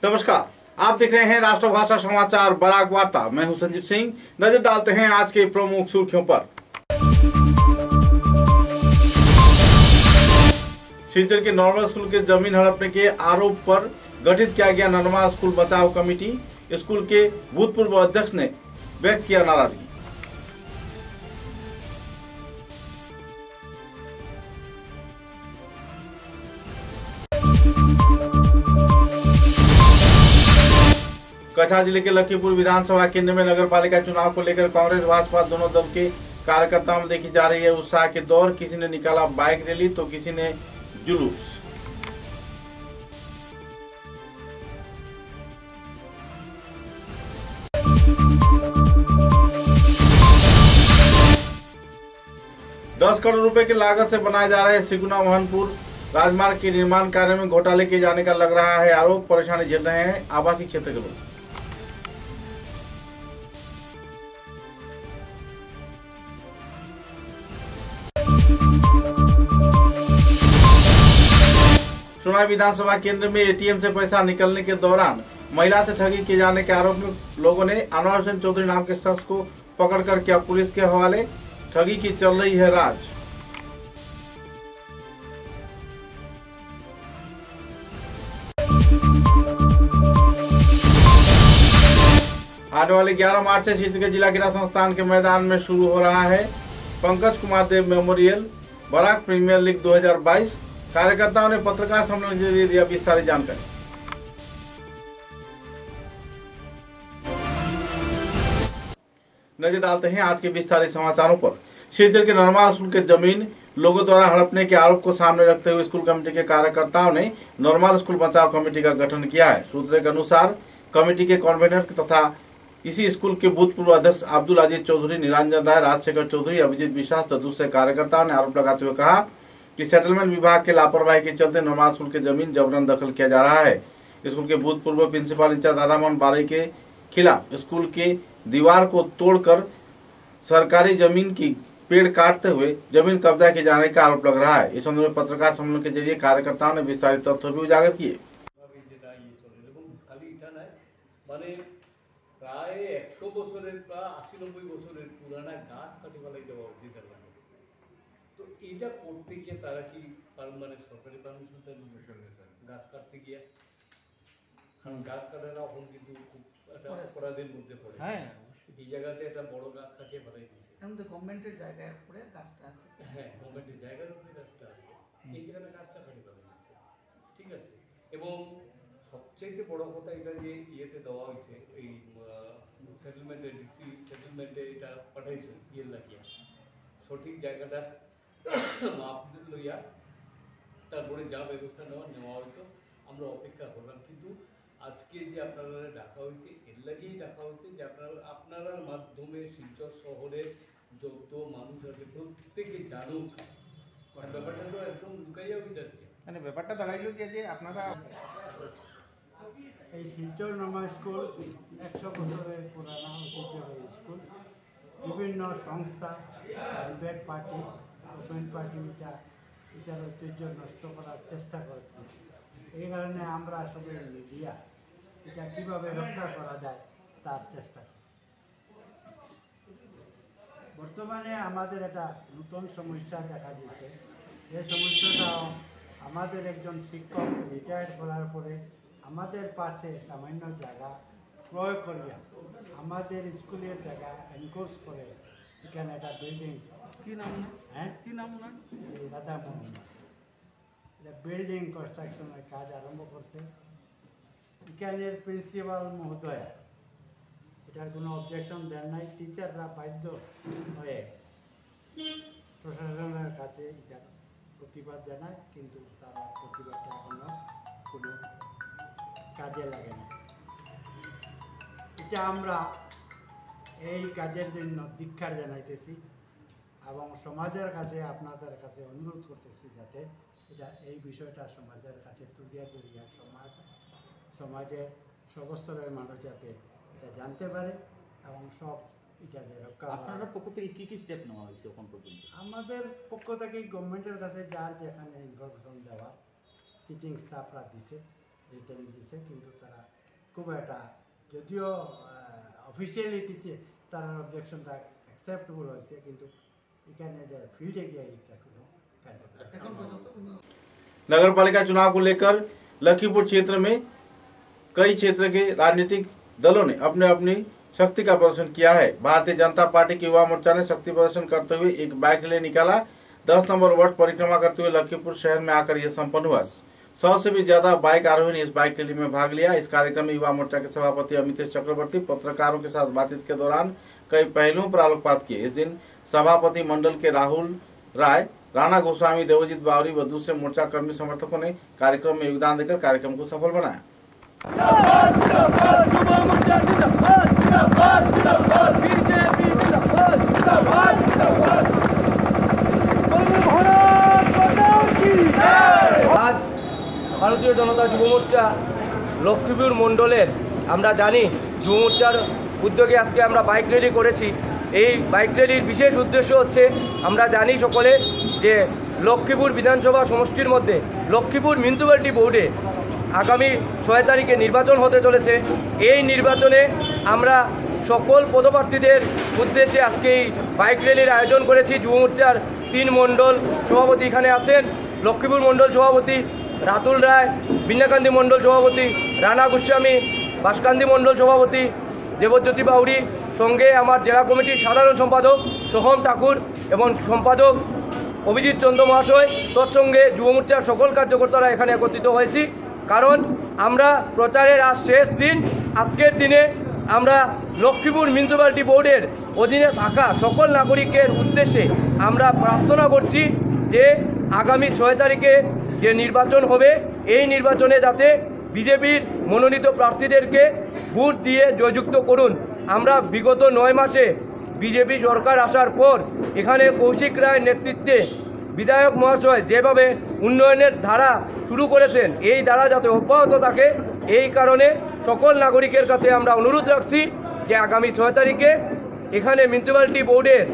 नमस्कार, आप देख रहे हैं राष्ट्रभाषा समाचार बराक वार्ता। मैं हूं संजीव सिंह। नजर डालते हैं आज के प्रमुख सुर्खियों पर। सिलचर के नॉर्मल स्कूल के जमीन हड़पने के आरोप पर गठित किया गया नॉर्मल स्कूल बचाव कमेटी। स्कूल के भूतपूर्व अध्यक्ष ने व्यक्त किया नाराजगी। कछा जिले के लखीपुर विधानसभा केंद्र में नगरपालिका चुनाव को लेकर कांग्रेस भाजपा दोनों दल के कार्यकर्ताओं में देखी जा रही है उत्साह के दौर। किसी ने निकाला बाइक रैली तो किसी ने जुलूस। ₹10 करोड़ की लागत से बनाए जा रहे सिगुना मोहनपुर राजमार्ग के निर्माण कार्य में घोटाले किए जाने का लग रहा है आरोप। परेशानी झेल रहे हैं आवासीय क्षेत्र के लोग। सोनाई विधानसभा केंद्र में एटीएम से पैसा निकलने के दौरान महिला से ठगी किए जाने के आरोप में लोगों ने अनवर हुसैन चौधरी नाम के शख्स को पकड़कर किया पुलिस के हवाले। ठगी की चल रही है राज। आने वाले 11 मार्च से शीर्ष के जिला क्रीड़ा संस्थान के मैदान में शुरू हो रहा है पंकज कुमार देव मेमोरियल बराक प्रीमियर लीग 2022। कार्यकर्ताओं ने पत्रकार सम्मेलन के जरिए दिया विस्तारित जानकारी। नजर डालते हैं आज के विस्तारित समाचारों पर। सिलचर के नॉर्मल स्कूल के जमीन लोगों द्वारा हड़पने के आरोप को सामने रखते हुए स्कूल कमेटी के कार्यकर्ताओं ने नॉर्मल स्कूल बचाव कमेटी का गठन किया है। सूत्रों के अनुसार कमेटी के कन्वीनर तथा इसी स्कूल के भूतपूर्व अध्यक्ष अब्दुल अजीज चौधरी, निरंजन राय, राजशेखर चौधरी, अभिजीत विश्वास तथा दूसरे कार्यकर्ताओं ने आरोप लगाते हुए कहा कि सेटलमेंट विभाग के लापरवाही के चलते नॉर्मल स्कूल की जमीन जबरन दखल किया जा रहा है। स्कूल के भूतपूर्व प्रिंसिपल इंचार्ज राधामोहन बारी के खिलाफ स्कूल के दीवार को तोड़कर सरकारी जमीन की पेड़ काटते हुए जमीन कब्जा किए जाने का आरोप लग रहा है। इस संदर्भ में पत्रकार सम्मेलन के जरिए कार्यकर्ताओं ने विस्तारित तथ्य भी उजागर किए। প্রায় 100 বছরের প্রায় 80-90 বছরের পুরানা গাছ কাটি ফেলাই দেওয়া উচিত। তো এটা করতে গিয়ে তারা কি মানে সরকারি পারমিশনটা নিয়েছে গাছ কাটতে গিয়ে? কারণ গাছ কাটারা এখন কিন্তু খুব অপরাধের মধ্যে পড়ে। হ্যাঁ, এই জায়গাতে একটা বড় গাছ কাটিয়ে ফেলাই দিয়েছে। কারণ তো গভর্নমেন্টের জায়গার উপরে গাছটা আছে। হ্যাঁ, গভর্নমেন্টের জায়গার উপরে গাছটা আছে। এই জায়গাতে গাছটা কাটি ফেলাই দিয়েছে। ঠিক আছে। এবং সবচেয়ে বড় কথা এটা যে ইয়েতে দেওয়া হয়েছে এই সেটেলমেন্টে ডিসি সেটেলমেন্টে এটা পাঠাইছে ইয়ে লাগিয়া সঠিক জায়গাটা মাপদের লইয়া তারপরে যা ব্যবস্থা নেওয়া হয়তো আমরা অপেক্ষা করলাম। কিন্তু আজকে যে আপনারা ডাকা হয়েছে এর লাগেই ডাকা হয়েছে যে আপনার মাধ্যমে শিলচর শহরের যত মানুষ আছে প্রত্যেকে জানুক। ব্যাপারটা তো একদম লুকাইয়া বিচার দিয়ে মানে ব্যাপারটা দাঁড়াইল যে আপনারা এই শিলচর নর্মাল স্কুল 100 বছরের পুরানা ঐতিহ্যবাহী স্কুল। বিভিন্ন সংস্থা, প্রাইভেট পার্টি, গভর্নমেন্ট পার্টি এটার ঐতিহ্য নষ্ট করার চেষ্টা করছে। এই কারণে আমরা সবাই মিডিয়া এটা কীভাবে রক্ষা করা যায় তার চেষ্টা করি। বর্তমানে আমাদের একটা নতুন সমস্যা দেখা দিয়েছে। এই সমস্যাটাও আমাদের একজন শিক্ষক রিটায়ার্ড করার পরে আমাদের পাশে সামান্য জায়গা ক্রয় করিয়া আমাদের স্কুলের জায়গা এনক্রোচ করে এখানে একটা বিল্ডিং কি নাম না কি নাম না রাধামোহন এটা বিল্ডিং কনস্ট্রাকশনের কাজ আরম্ভ করছে। এখানের প্রিন্সিপাল মহোদয়া এটার কোনো অবজেকশন দেন নাই। টিচাররা বাধ্য হয়ে প্রশাসনের কাছে এটা প্রতিবাদ জানায়, কিন্তু তারা প্রতিবাদটা এখনো কোনো কাজে লাগে না। এটা আমরা এই কাজের জন্য ধিক্কার জানাইতেছি এবং সমাজের কাছে আপনাদের কাছে অনুরোধ করতেছি যাতে এটা এই বিষয়টা সমাজের কাছে তুলিয়া ধরিয়া সমাজের সবস্তরের মানুষ যাতে এটা জানতে পারে এবং সব এটাকে রক্ষা। আপনাদের পক্ষ থেকে কী কী স্টেপ নেওয়া হয়েছে এখন পর্যন্ত? আমাদের পক্ষ থেকে গভর্নমেন্টের কাছে যার যেখানে ইনফরমেশন দেওয়া টিচিং স্টাফরা দিচ্ছে রিটার্ন দিছে, কিন্তু তারা খুব একটা যদিও অফিসিয়ালিটিতে তার অবজেকশনটা অ্যাকসেপ্টেবল হয়েছে, কিন্তু এখানে যে ফিল্ডে গিয়ে এটা কোনো কার্যকর। नगर पालिका चुनाव को लेकर लखीमपुर क्षेत्र में कई क्षेत्र के राजनीतिक दलों ने अपने अपनी शक्ति का प्रदर्शन किया है। भारतीय जनता पार्टी की युवा मोर्चा ने शक्ति प्रदर्शन करते हुए एक बाइक रैली निकाला। 10 नंबर वार्ड परिक्रमा करते हुए लखीमपुर शहर में आकर यह संपन्न हुआ। 100 से भी ज्यादा बाइक आरोही ने इस बाइक रैली में भाग लिया। इस कार्यक्रम में युवा मोर्चा के सभापति अमितेश चक्रवर्ती पत्रकारों के साथ बातचीत के दौरान कई पहलुओं पर आलोकपात किए। इस दिन सभापति मंडल के राहुल राय, राणा गोस्वामी, देवजीत बावरी व दूसरे मोर्चा कर्मी समर्थकों ने कार्यक्रम में योगदान देकर कार्यक्रम को सफल बनाया। आज ভারতীয় জনতা যুব মোর্চা লক্ষ্মীপুর মণ্ডলের আমরা জানি যুব মোর্চার উদ্যোগে আজকে আমরা বাইক র্যালি করেছি। এই বাইক র্যালির বিশেষ উদ্দেশ্য হচ্ছে আমরা জানি সকলে যে লক্ষ্মীপুর বিধানসভা সমষ্টির মধ্যে লক্ষ্মীপুর মিউনিসিপ্যালিটি বোর্ডে আগামী 6 তারিখে নির্বাচন হতে চলেছে। এই নির্বাচনে আমরা সকল পদপ্রার্থীদের উদ্দেশ্যে আজকে এই বাইক র্যালির আয়োজন করেছি। যুব মোর্চার 3 মণ্ডল সভাপতি এখানে আছেন। লক্ষ্মীপুর মণ্ডল সভাপতি রাতুল রায়, বিন্যাকান্দি মণ্ডল সভাপতি রানা গোস্বামী, বাসকান্দি মণ্ডল সভাপতি দেবজ্যোতি বাউরি, সঙ্গে আমার জেলা কমিটির সাধারণ সম্পাদক সোহম ঠাকুর এবং সম্পাদক অভিজিৎ চন্দ্র মহাশয়, তৎসঙ্গে যুব মোর্চার সকল কার্যকর্তারা এখানে একত্রিত হয়েছি। কারণ আমরা প্রচারের আজ শেষ দিন। আজকের দিনে আমরা লক্ষ্মীপুর মিউনিসিপ্যালিটি বোর্ডের অধীনে থাকা সকল নাগরিকের উদ্দেশ্যে আমরা প্রার্থনা করছি যে আগামী 6 তারিখে যে নির্বাচন হবে এই নির্বাচনে যাতে বিজেপির মনোনীত প্রার্থীদেরকে ভোট দিয়ে জয়যুক্ত করুন। আমরা বিগত 9 মাসে বিজেপি সরকার আসার পর এখানে কৌশিক রায়ের নেতৃত্বে বিধায়ক মহাশয় যেভাবে উন্নয়নের ধারা শুরু করেছেন এই ধারা যাতে অব্যাহত থাকে, এই কারণে সকল নাগরিকের কাছে আমরা অনুরোধ রাখছি যে আগামী 6 তারিখে এখানে মিউনিসিপ্যালিটি বোর্ডের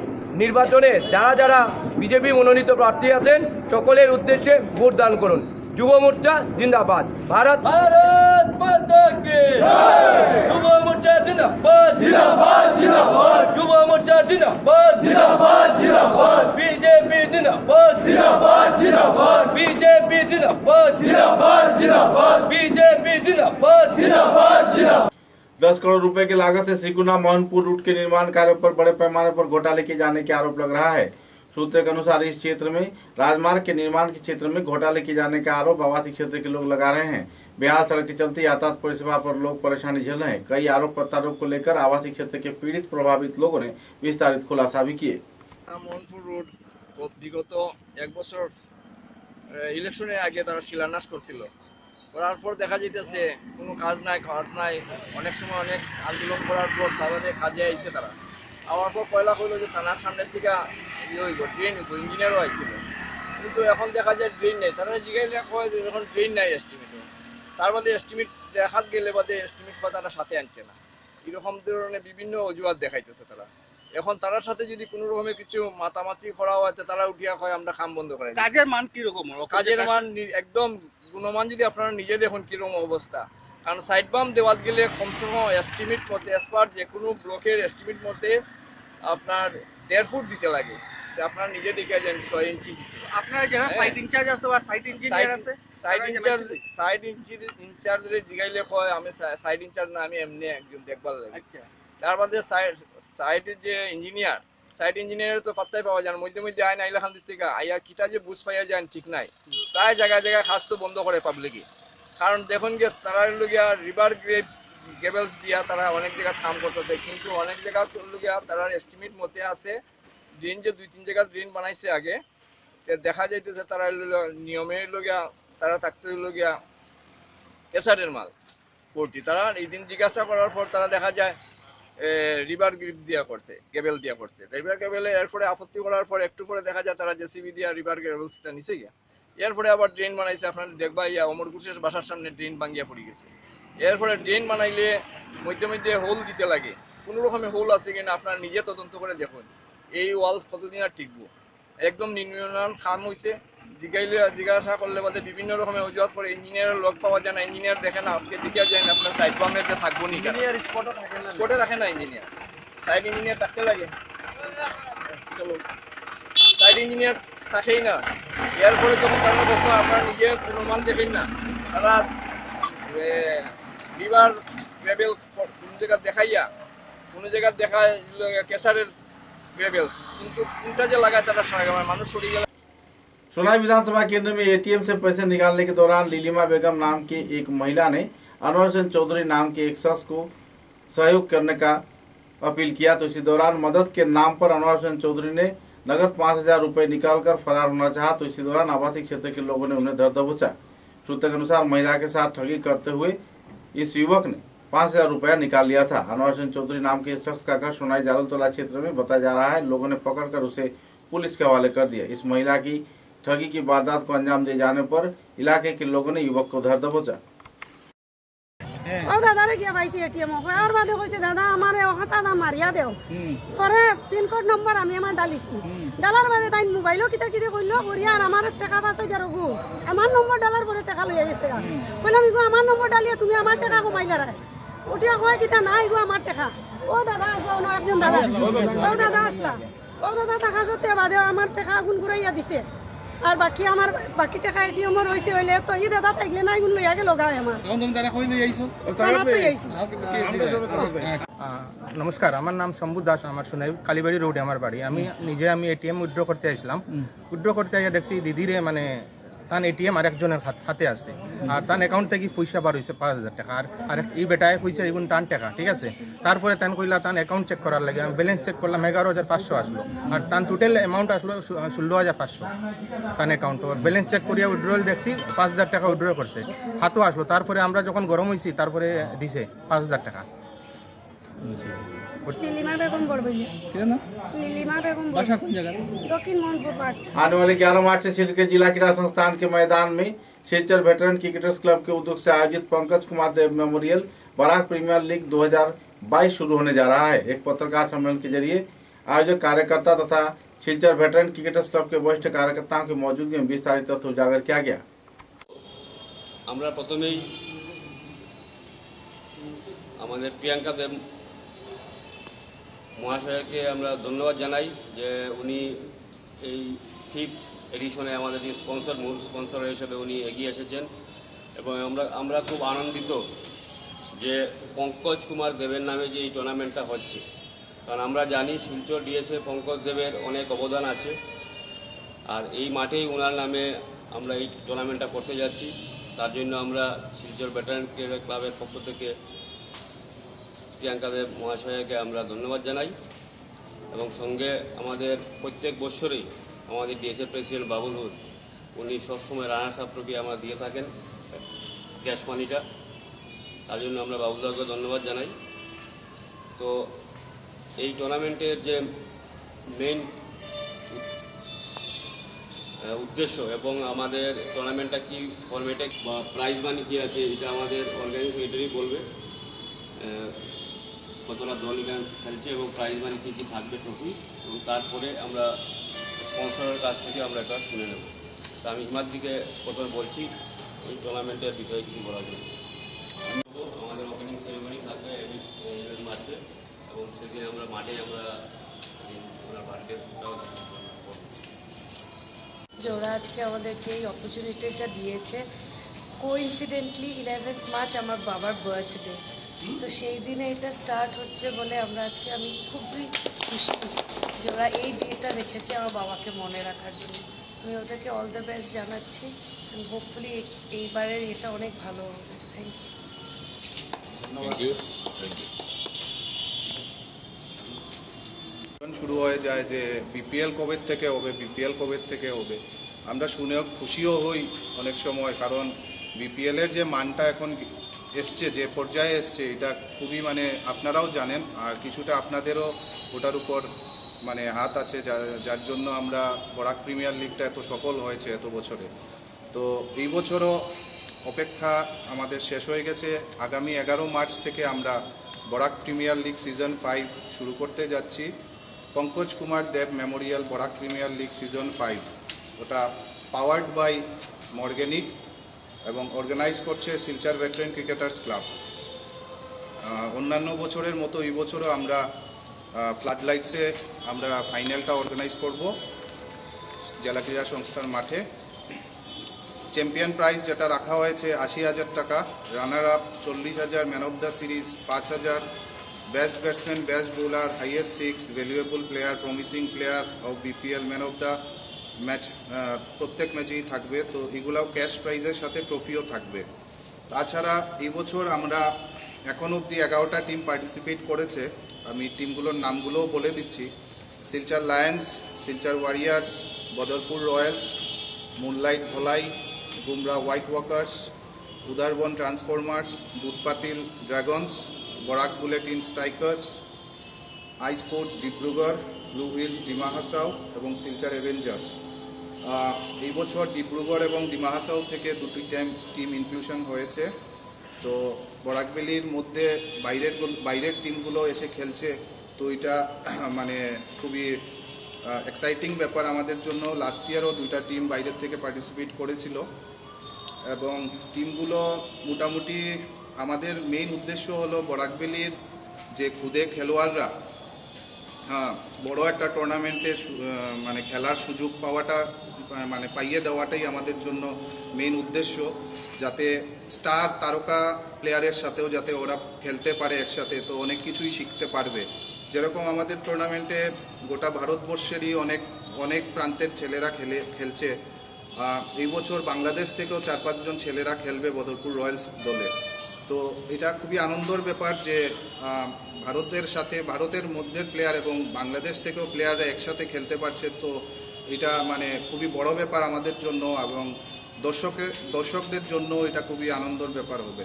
নির্বাচনে যারা যারা বিজেপি মনোনীত প্রার্থী আছেন সকলের উদ্দেশ্যে ভোট দান করুন। যুব মোর্চা জিন্দাবাদ। ভারত ভারত মাতা কি জয়। যুব মোর্চা জিন্দাবাদ জিন্দাবাদ জিন্দাবাদ। যুব মোর্চা জিন্দাবাদ জিন্দাবাদ জিন্দাবাদ। বিজেপি জিন্দাবাদ জিন্দাবাদ জিন্দাবাদ। বিজেপি জিন্দাবাদ জিন্দাবাদ জিন্দাবাদ। বিজেপি জিন্দাবাদ জিন্দাবাদ জিন্দাবাদ। 10 करोड़ रुपए की लागत से सिकुना मोहनपुर रूट के निर्माण कार्य पर बड़े पैमाने पर घोटाले किए जाने के आरोप लग रहा है। सूत्रों के अनुसार इस क्षेत्र में राजमार्ग के निर्माण के क्षेत्र में घोटाले किए जाने का आरोप आवासीय क्षेत्र के लोग लगा रहे हैं। बेहाल सड़क के चलते यातायात परिसेवा पर लोग परेशानी झेल रहे हैं। कई आरोप प्रत्यारोप को लेकर आवासीय क्षेत्र के पीड़ित प्रभावित लोगों ने विस्तारित खुलासा भी किए। মোহনপুর রোড বিগত 1 বছর ইলেকশনের আগে তারা শিলান্যাস করছিল। করার পর দেখা যাইতেছে কোনো কাজ নাই, অনেক সময় অনেক আন্দোলন করার পর তাদের কাজে আইছে। তারা আমার পর পয়লা কইল যে থানার সামনের থেকে হইব ড্রেন হইব, ইঞ্জিনিয়ারও আইছিল, কিন্তু এখন দেখা যায় ড্রেন নেই। তারা জিগাইলে কয় যে এখন ড্রেন নাই এস্টিমেটও, তার বাদে এস্টিমেট দেখাত গেলে বাদে এস্টিমেট বা তারা সাথে আনছে না। এরকম ধরনের বিভিন্ন অজুহাত দেখাইতেছে তারা। এখন তার সাথে যদি কোনো রকমের কিছু মাতামাতি করা হয় তারা উঠিয়া হয় আমরা কাম বন্ধ করে। কাজের মান কিরকম? কাজের মান একদম গুণমান যদি আপনারা নিজে দেখুন কিরকম অবস্থা। কারণ সাইড বাম দেওয়াত গেলে কমসে কম এস্টিমেট মতে এসপার যে কোনো ব্লকের এস্টিমেট মতে আপনার 1.5 ফুট দিতে লাগে। আপনারা নিজে দেখে যান 6 ইঞ্চি দিচ্ছে। আপনারা যারা সাইট ইনচার্জ আছে বা সাইট ইঞ্জিনিয়ার আছে, সাইড ইনচার্জরে জিগাইলে কয় আমি সাইড ইনচার্জ না, আমি এমনি একজন দেখবার লাগে। আচ্ছা, তার বাদে সাইডের যে ইঞ্জিনিয়ার, সাইড ইঞ্জিনিয়ারের তো পাত্তাই পাওয়া যায় না। মধ্যে মধ্যে আইন আইলা খান থেকে আইয়া কিটা যে বুঝ পাইয়া যায় ঠিক নাই। প্রায় জায়গায় জায়গায় খাস তো বন্ধ করে পাবলিকই। কারণ দেখুন যে তারা লগিয়া রিভার গেবেলস দিয়া তারা অনেক জায়গায় কাম করতেছে, কিন্তু অনেক জায়গা লগিয়া তারা এস্টিমেট মতে আছে ড্রেন যে 2-3 জায়গা ড্রেন বানাইছে আগে, দেখা যাইতেছে তারা নিয়মের লগিয়া তারা থাকতে লগিয়া কেসারের মাল কোর্টি। তারা এই দিন জিজ্ঞাসা করার পর তারা দেখা যায় রিভার গ্রিপ দিয়া করছে, কেবেল দিয়া করছে। রিভার কেবেলে এরপরে আপত্তি করার পর একটু পরে দেখা যায় তারা জেসিবি দিয়া রিভার কেবেলসটা নিচে গিয়া এরপরে আবার ড্রেন বানাইছে। আপনারা দেখবা ইয়া অমর ঘোষের বাসার সামনে ড্রেন ভাঙ্গিয়া পড়ে গেছে। এরপরে ড্রেন বানাইলে মধ্যে মধ্যে হোল দিতে লাগে। কোনো রকমে হোল আছে কিনা আপনারা নিজে তদন্ত করে দেখুন। এই ওয়াল কতদিন আর টিকবো? একদম নিম্নমান খাম হয়েছে, জিজ্ঞাসা করলে বলতে বিভিন্ন রকমের অজুহাত করে ইঞ্জিনিয়ারের লোক পাওয়া যায় না, ইঞ্জিনিয়ার দেখে না, আজকে দিকে যায় না, আপনার সাইড বামেতে থাকবো নি, স্পটে রাখে না ইঞ্জিনিয়ার, সাইড ইঞ্জিনিয়ার থাকতে লাগে, সাইড ইঞ্জিনিয়ার থাকেই না। এরপরে যখন তারা প্রশ্ন আপনারা নিজে কোনো মান দেখেন না, তারা লিভার গ্রেভেল কোনো জায়গা দেখাইয়া কোনো জায়গা দেখায় কেশারের ग्रेवल्स কিন্তু কোনটা যে লাগায় তারা সারা মানুষ সরে গেল। सोनाई विधानसभा केंद्र में एटीएम से पैसे निकालने के दौरान लीलिमा बेगम नाम की एक महिला ने अनवर हुसैन चौधरी नाम के एक शख्स को सहयोग करने का अपील किया, तो इसी दौरान मदद के नाम पर अनवर हुसैन चौधरी ने नगद 5,000 रुपए निकालकर फरार होना चाहा, तो इसी दौरान आवासीय क्षेत्र के लोगों ने उन्हें धर दबोचा। सूत्र के अनुसार महिला के साथ ठगी करते हुए इस युवक ने 5,000 रुपया निकाल लिया था। अनवर हुसैन चौधरी नाम के इस शख्स का घर सोनाई जाललतोला क्षेत्र में बताया जा रहा है। लोगों ने पकड़कर उसे पुलिस के हवाले कर दिया। इस महिला की ठगी की वारदात को अंजाम दिए जाने पर इलाके के लोगों ने युवक को धर दबोचा। দাদারে গিয়া পাইছি এটিএম আর বাদে কইছে দাদা আমারে ওখানটা দাম মারিয়া দেও, পরে পিন কোড নম্বর আমি আমার ডালিছি, ডালার বাদে তাই মোবাইলও কিতা কিতা কইলো করিয়া আর আমার টাকা 5,000 গো আমার নম্বর ডালার পরে টাকা লইয়া গেছে। কইলাম গো আমার নম্বর ডালিয়া তুমি আমার টাকা কমাইলা রায়, ওটিয়া কয় কিতা নাই গো আমার টাকা। ও দাদা আসো না একজন দাদা, ও দাদা আসলা, ও দাদা টাকা সত্যি বাদে আমার টাকা আগুন ঘুরাইয়া দিছে, আর বাকি আমার বাকি টাকা এটিএম রইছে হইলে তো এই দাদা থাকলে না এগুন লইয়া গেল গায় আমার। নমস্কার, আমার নাম শম্ভু দাস, আমার সোনাই কালীবাড়ি রোডে আমার বাড়ি। আমি এটিএম উইথড্র করতে আসলাম। উইথড্র করতে আইয়া দেখছি দিদিরে মানে তার এটিএম আরেকজনের হাতে আছে, আর তার অ্যাকাউন্ট থেকে পয়সা বার হয়েছে 5,000 টাকা, আর এই বেটায় পয়সা এগুন টান টাকা, ঠিক আছে। তারপরে তান কইলা তার অ্যাকাউন্ট চেক করার লাগে, আমি ব্যালেন্স চেক করলাম 11,500 আসলো, আর তার টোটাল অ্যামাউন্ট আসলো 16,500 তার অ্যাকাউন্ট। ব্যালেন্স চেক করিয়া উইথড্রল দেখছি 5,000 টাকা উইথড্র করছে, হাতও আসলো। তারপরে আমরা যখন গরম হয়েছি তারপরে দিছে 5,000 টাকা। आने वाले 11 मार्च से छिड़के जिला क्रीड़ा संस्थान के मैदान में शिलचर वेटरन क्रिकेटर्स क्लब के उद्योग से आयोजित पंकज कुमार देव मेमोरियल बराक प्रीमियर लीग 2022 शुरू होने जा रहा है। एक पत्रकार सम्मेलन के जरिए आयोजक कार्यकर्ता तथा शिलचर वेटरन क्रिकेटर्स क्लब के वरिष्ठ कार्यकर्ताओं की मौजूदगी में विस्तारित तथ्य उजागर किया गया। আমরা প্রথমেই আমাদের প্রিয়াঙ্কা দেব মহাশয়কে আমরা ধন্যবাদ জানাই যে উনি এই 5th এডিশনে আমাদের যে মূল স্পন্সর হিসেবে উনি এগিয়ে এসেছেন, এবং আমরা খুব আনন্দিত যে পঙ্কজ কুমার দেবের নামে যে এই টুর্নামেন্টটা হচ্ছে। কারণ আমরা জানি শিলচর ডিএসএ পঙ্কজ দেবের অনেক অবদান আছে, আর এই মাঠেই ওনার নামে আমরা এই টুর্নামেন্টটা করতে যাচ্ছি। তার জন্য আমরা শিলচর ভেটারান ক্রিকেট ক্লাবের পক্ষ থেকে প্রিয়াঙ্কা দেব মহাশয়কে আমরা ধন্যবাদ জানাই, এবং সঙ্গে আমাদের প্রত্যেক বছরই আমাদের ডিএসএ প্রেসিডেন্ট বাবুল হুর উনি সবসময় রানার্স আপ ট্রফি আমরা দিয়ে থাকেন ক্যাশ মানিটা, তার জন্য আমরা বাবুলদাকে ধন্যবাদ জানাই। তো এই টুর্নামেন্টের যে মেইন উদ্দেশ্য এবং আমাদের টুর্নামেন্টটা কি ফরম্যাটে বা প্রাইজ মানি কী আছে এটা আমাদের অর্গানাইজিং সেক্রেটারি বলবে, কতটা দল এখানে খেলছে এবং প্রাইজ মানি কী কী থাকবে ট্রফি, এবং তারপরে আমরা স্পন্সরের কাছ থেকে আমরা এটা শুনে নেব। তো আমি হিমাদ্রিকে প্রথমে বলছি এই টুর্নামেন্টের বিষয়ে কিছু বলার জন্য। আমাদের ওপেনিং সেরেমনি থাকবে 11 মার্চে, এবং সেদিন আমরা মাঠে আমরা ওনার বার্থডেটাও যে ওরা আজকে আমাদেরকে এই অপরচুনিটিটা দিয়েছে। কোইন্সিডেন্টলি 11th মার্চ আমার বাবার বার্থডে, তো সেই দিনে এটা স্টার্ট হচ্ছে বলে আমি খুবই খুশি যে ওরা এই ডেটা রেখেছে আমার বাবাকে মনে রাখার জন্য। আমি ওদেরকে অল দ্য বেস্ট জানাচ্ছি, হোপফুলি এইবারের এটা অনেক ভালো হবে। Thank you. শুরু হয়ে যায় যে বিপিএল কবে থেকে হবে, আমরা শুনেও খুশিও হই অনেক সময়, কারণ বিপিএলের যে মানটা এখন এসছে, যে পর্যায়ে এসছে, এটা খুবই মানে আপনারাও জানেন, আর কিছুটা আপনাদেরও ওটার উপর মানে হাত আছে, যার জন্য আমরা বরাক প্রিমিয়ার লিগটা এত সফল হয়েছে এত বছরে। তো এই বছরও অপেক্ষা আমাদের শেষ হয়ে গেছে। আগামী 11 মার্চ থেকে আমরা বরাক প্রিমিয়ার লিগ সিজন 5 শুরু করতে যাচ্ছি। Pankaj Kumar Dev memorial Barak premier league season 5, ওটা পাওয়ার্ড বাই মর্গেনিক এবং অর্গানাইজ করছে শিলচর ভেটারেন ক্রিকেটার্স ক্লাব। অন্যান্য বছরের মতো এই বছরও আমরা ফ্লাড লাইটসে আমরা ফাইনালটা অর্গানাইজ করব জেলা ক্রীড়া সংস্থার মাঠে। চ্যাম্পিয়ন প্রাইজ যেটা রাখা হয়েছে 80,000 টাকা, runner up 40,000, man of the series 5,000, best batsman, best bowler, highest 6, valuable player, promising player of BPL, man of the match প্রত্যেক ম্যাচেই থাকবে। তো এগুলাও ক্যাশ প্রাইজের সাথে ট্রফিও থাকবে। তাছাড়া এই বছর আমরা এখন অবধি 11টা টিম পার্টিসিপেট করেছে। আমি টিমগুলোর নামগুলোও বলে দিচ্ছি: Silchar lions, Silchar warriors, Badarpur royals, moonlight Dhalai, Gumra white walkers, Udarbond transformers, Dudhpatil dragons, Barak bulletin strikers, I sports Dibrugarh, blue hills Dima Hasao এবং শিলচর অ্যাভেঞ্জার্স। এই বছর ডিব্রুগড় এবং ডিমা হাসাও থেকে দুটি টিম ইনক্লুশন হয়েছে। তো বরাকবেলির মধ্যে বাইরের টিমগুলো এসে খেলছে। তো এটা মানে খুবই এক্সাইটিং ব্যাপার আমাদের জন্য। লাস্ট ইয়ারও 2টা টিম বাইরের থেকে পার্টিসিপেট করেছিল এবং টিমগুলো মোটামুটি আমাদের মেইন উদ্দেশ্য হলো বরাকবেলির যে খুদে খেলোয়াড়রা বড় একটা টুর্নামেন্টে মানে খেলার সুযোগ পাওয়াটা মানে পাইয়ে দেওয়াটাই আমাদের জন্য মেইন উদ্দেশ্য, যাতে স্টার তারকা প্লেয়ারের সাথেও যাতে ওরা খেলতে পারে একসাথে। তো অনেক কিছুই শিখতে পারবে। যেরকম আমাদের টুর্নামেন্টে গোটা ভারতবর্ষেরই অনেক প্রান্তের ছেলেরা খেলছে। এই বছর বাংলাদেশ থেকেও 4-5 জন ছেলেরা খেলবে বদরপুর রয়্যালস দলে। তো এটা খুবই আনন্দের ব্যাপার যে ভারতের মধ্যের প্লেয়ার এবং বাংলাদেশ থেকেও প্লেয়াররা একসাথে খেলতে পারছে। তো এটা মানে খুবই বড় ব্যাপার আমাদের জন্য এবং दर्शकদের জন্য এটা খুবই আনন্দের ব্যাপার হবে।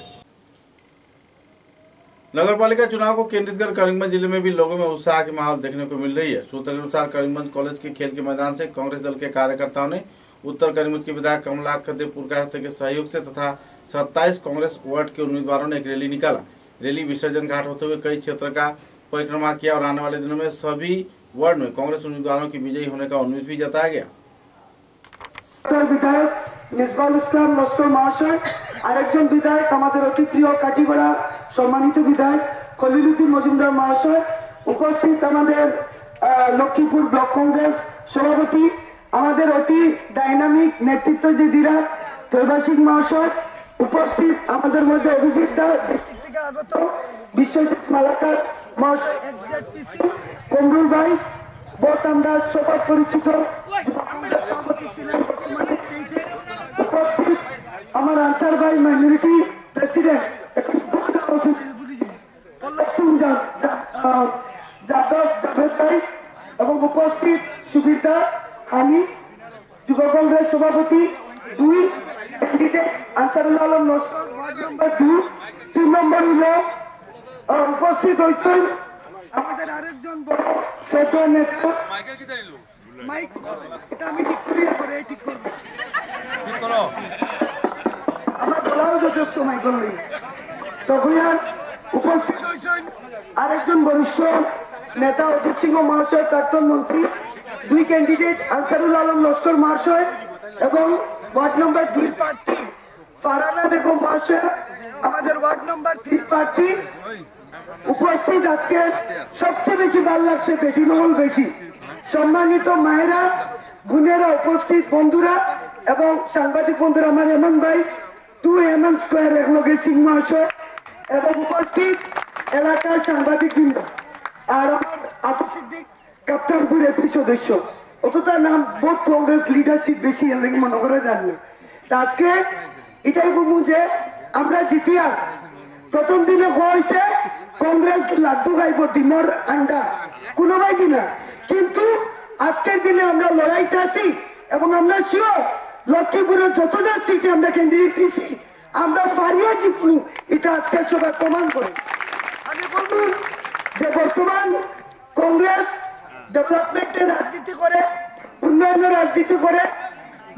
नगर पालिका चुनाव को केंद्रित कर करीमगंज जिले में भी लोगों में उत्साह की माहौल देखने को मिल रही है। सूत्रों के अनुसार करीमगंज कॉलेज के खेल के मैदान से कांग्रेस दल के कार्यकर्ताओं ने उत्तर करीमगंज के विधायक कमलाकर देव पुरकायस्थ के सहयोग से तथा 27 कांग्रेस वार्ड के उम्मीदवारों ने एक रैली निकाला। रैली विसर्जन घाट होते हुए कई क्षेत्र का परिक्रमा किया और आने वाले दिनों में सभी वार्ड में कांग्रेस उम्मीदवारों की विजयी होने का उम्मीद भी जताया गया। विधायक मिसबाउल इस्लाम लस्कर महाशय, आरेकजन विधायक हमारे अति प्रिय काटीगड़ा सम्मानित विधायक खलिलुद्दीन मजुमदार महाशय, उपस्थित हमारे लक्ष्मीपुर ब्लक कांग्रेस सभापति हमारे अति डायनामिक नेतृत्व जे दीरा त्रैवासिक महाशय, उपस्थित हमारे मध्य अभिजित दा डिस्ट्रिक्ट থেকে আগত বিশ্বজিৎ মালাকার महाशय एक्सजेडपीसी কমরুল ভাই, बहुत আমরা সবার পরিচিত যুব কংগ্রেস সভাপতি ছিলেন বর্তমানে স্টেটে, उपस्थित আমার আনসার ভাই মাইনরিটি প্রেসিডেন্ট এখন গুপ্তা হোসেন পল্লব সিং যাদব জাভেদ ভাই এবং উপস্থিত সুবিধা হানি যুব কংগ্রেস সভাপতি 2 candidate Ansarul Alam Laskar ward number 2 3 নম্বর হলো উপস্থিত হয়েছেন আমাদের আরেকজন বড় ছোট নেতা মাইক এটা আমি ঠিক করি পরে ঠিক করব ঠিক করো আমার গলাও যথেষ্ট মাইক বললি তখন উপস্থিত হয়েছেন আরেকজন বরিষ্ঠ নেতা অজিত সিংহ মহাশয় প্রাক্তন মন্ত্রী 2 ক্যান্ডিডেট আনসারুল আলম লস্কর মহাশয় এবং ওয়ার্ড নম্বর 2 প্রার্থী ফারানা বেগম মহাশয় আমাদের ওয়ার্ড নম্বর 3 প্রার্থী উপস্থিত। আজকে সবচেয়ে বেশি ভালো লাগছে বেটিমহল বেশি সম্মানিত মায়েরা বোনেরা উপস্থিত বন্ধুরা এবং সাংবাদিক বন্ধুরা আমার এমন ভাই 2 এমএন স্কয়ার একলগে সিং মহাশয় এবং উপস্থিত এলাকার সাংবাদিক বৃন্দ আর আমার আবু সিদ্দিক কাপ্তানপুর এপি সদস্য অতটা নাম বোধ কংগ্রেস লিডারশিপ বেশি এর লাগে মনে করা যায় না। তা আজকে এটাই বলবো যে আমরা জিতিয়া প্রথম দিনে হয়েছে কংগ্রেস লাড্ডু খাইব ডিমর আন্ডা কোনো ভাই কিনা, কিন্তু আজকের দিনে আমরা লড়াইতে আছি এবং আমরা শিওর লক্ষ্মীপুরের যতটা সিটে আমরা ক্যান্ডিডেট দিছি আমরা ফারিয়া জিতবো, এটা আজকে সবাই প্রমাণ করে। আমি বলবো যে বর্তমান কংগ্রেস ডেভেলপমেন্টের রাজনীতি করে, উন্নয়নের রাজনীতি করে।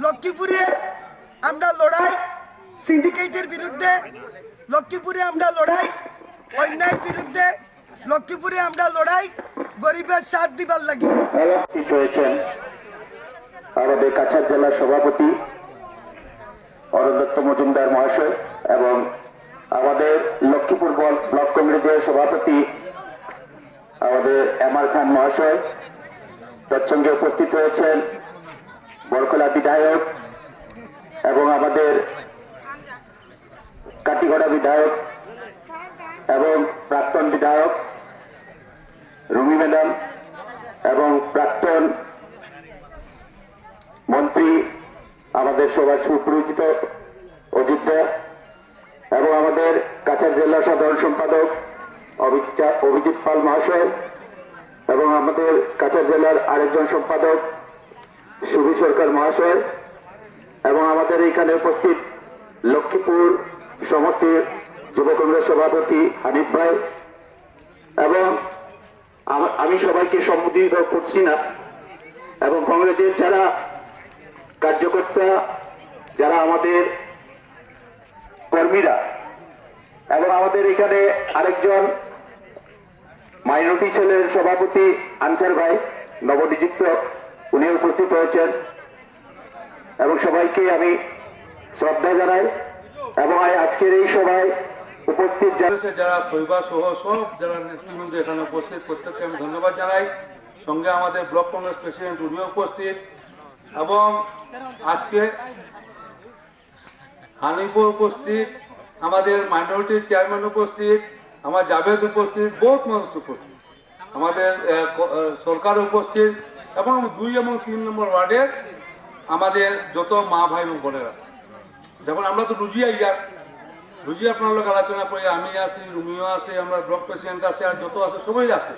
লক্ষ্মীপুরে আমরা লড়াই সিন্ডিকেটের বিরুদ্ধে, লক্ষ্মীপুরে আমরা লড়াই অন্যায়ের বিরুদ্ধে, লক্ষ্মীপুরে আমরা লড়াই গরিবের সাথ দিবার লাগে। আমাদের কাছাড় জেলার সভাপতি অরুণ দত্ত মজুমদার মহাশয় এবং আমাদের লক্ষ্মীপুর ব্লক কংগ্রেসের সভাপতি আমাদের এমআর খান মহাশয়, তৎসঙ্গে উপস্থিত হয়েছেন বরকলা বিধায়ক এবং আমাদের কাটিগড়া বিধায়ক এবং প্রাক্তন বিধায়ক রুমি ম্যাডাম এবং প্রাক্তন মন্ত্রী আমাদের সবার সুপরিচিত অজিত দা এবং আমাদের কাছাড় জেলা সাধারণ সম্পাদক অভিজিৎ পাল মহাশয় এবং আমাদের কাছাড় জেলার আরেকজন সম্পাদক সুবি সরকার মহাশয় এবং আমাদের এখানে উপস্থিত লক্ষ্মীপুর সমষ্টির যুব কংগ্রেস সভাপতি হানিফ ভাই এবং আমি সবাইকে সম্বোধিত করছি না এবং কংগ্রেসের যারা কার্যকর্তা, যারা আমাদের কর্মীরা এবং আমাদের এখানে আরেকজন মাইনরিটি সেলের সভাপতি আনসার ভাই নবনিযুক্ত, উনি উপস্থিত হয়েছেন এবং সবাইকে আমি শ্রদ্ধা জানাই এবং আজকের এই সভায় উপস্থিত যারা পরিবার সহ সব যারা নেতৃবৃন্দ এখানে উপস্থিত, প্রত্যেককে আমি ধন্যবাদ জানাই। সঙ্গে আমাদের ব্লক কংগ্রেস প্রেসিডেন্ট উনিও উপস্থিত এবং আজকে হানিফও উপস্থিত, আমাদের মাইনরিটির চেয়ারম্যান উপস্থিত, আমার জাভেদ উপস্থিত, বহুত মানুষ উপস্থিত, আমাদের সরকার উপস্থিত এবং 2 এবং 3 নম্বর ওয়ার্ডের আমাদের যত মা ভাই এবং বোনেরা। যখন আমরা তো রুজি আপনার লোক আলোচনা করি, আমি আছি, রুমিও আছে, আমরা ব্লক প্রেসিডেন্ট আছে, আর যত আছে সবাই আছে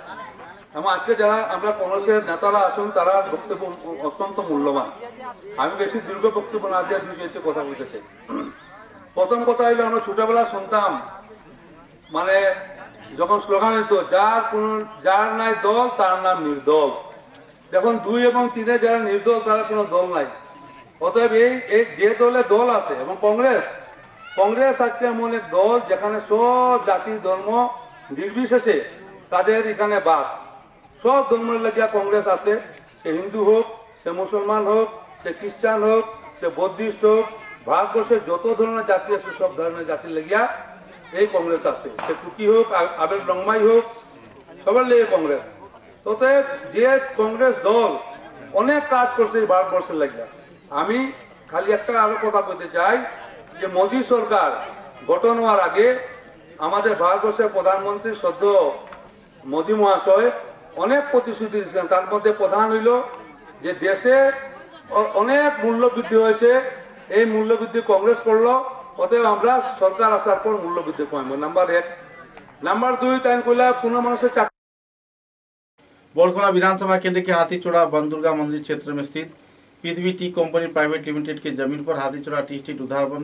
এবং আজকে যারা আমরা কংগ্রেসের নেতারা আসুন তারা বক্তব্য অত্যন্ত মূল্যবান। আমি বেশি দীর্ঘ বক্তব্য না দিয়ে 2-4টি কথা বলতে চাই। প্রথম কথা হইলো আমরা ছোটবেলা শুনতাম, মানে যখন স্লোগান হইতো যার নাই দল তার নাম নির্দল। দেখুন 2 এবং 3-এ যারা নির্দল তারা কোনো দল নাই। অতএব এই যে দলে দল আছে এবং কংগ্রেস আজকে এমন এক দল যেখানে সব জাতি ধর্ম নির্বিশেষে তাদের এখানে বাস, সব ধর্মের লাগিয়া কংগ্রেস আছে। সে হিন্দু হোক, সে মুসলমান হোক, সে খ্রিস্টান হোক, সে বৌদ্ধিস্ট হোক, ভারতবর্ষের যত ধরনের জাতি আছে সব ধরনের জাতির লাগিয়া এই কংগ্রেস আছে। সে টুকি হোক, আবেগ রংমাই হোক, সবার লেগে কংগ্রেস। অতএব যে কংগ্রেস দল অনেক কাজ করছে এই ভারতবর্ষের লাগিয়া। আমি খালি একটা আরো কথা বলতে চাই যে মোদী সরকার গঠন হওয়ার আগে আমাদের ভারতবর্ষের প্রধানমন্ত্রী সদ্য মোদী মহাশয় অনেক প্রতিশ্রুতি দিয়েছিলেন। তার মধ্যে প্রধান হইল যে দেশে অনেক মূল্যবৃদ্ধি হয়েছে, এই মূল্যবৃদ্ধি কংগ্রেস করলো, অতএব আমরা সরকার আসার পর মূল্যবৃদ্ধি কমাবো। নাম্বার 1। নাম্বার 2 টাইম করলে কোনো মানুষের चाकरी। बोरखोला विधानसभा केंद्र के हाथीचोड़ा बनदुर्गा मंदिर क्षेत्र में स्थित पृथ्वी टी कंपनी प्राइवेट लिमिटेड के जमीन पर हाथीचोड़ा टी स्टेट उधारबन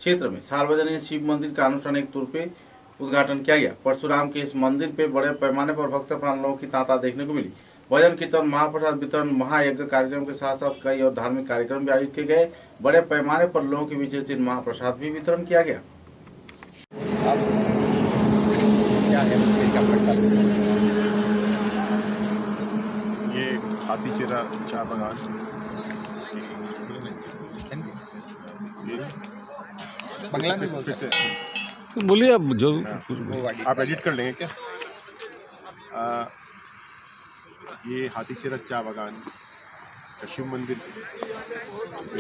क्षेत्र में सार्वजनिक शिव मंदिर का आनुষ্ঠাनिक तौर पे उद्घाटन किया गया। परशुराम के इस मंदिर पे बड़े पैमाने पर भक्त प्राण लोगों की तांता देखने को मिली। भजन कीर्तन, महाप्रसाद वितरण, महायज्ञ कार्यक्रम के साथ साथ कई और धार्मिक कार्यक्रम भी आयोजित किए गए। बड़े पैमाने पर लोगों के बीच इस दिन महाप्रसाद भी वितरण किया गया। ये हाथीचोड़ा चाय बागान बंगला में बोलिए आप जो आप एडिट कर लेंगे क्या? ये हाथीचोड़ा चाय बागान का शिव मंदिर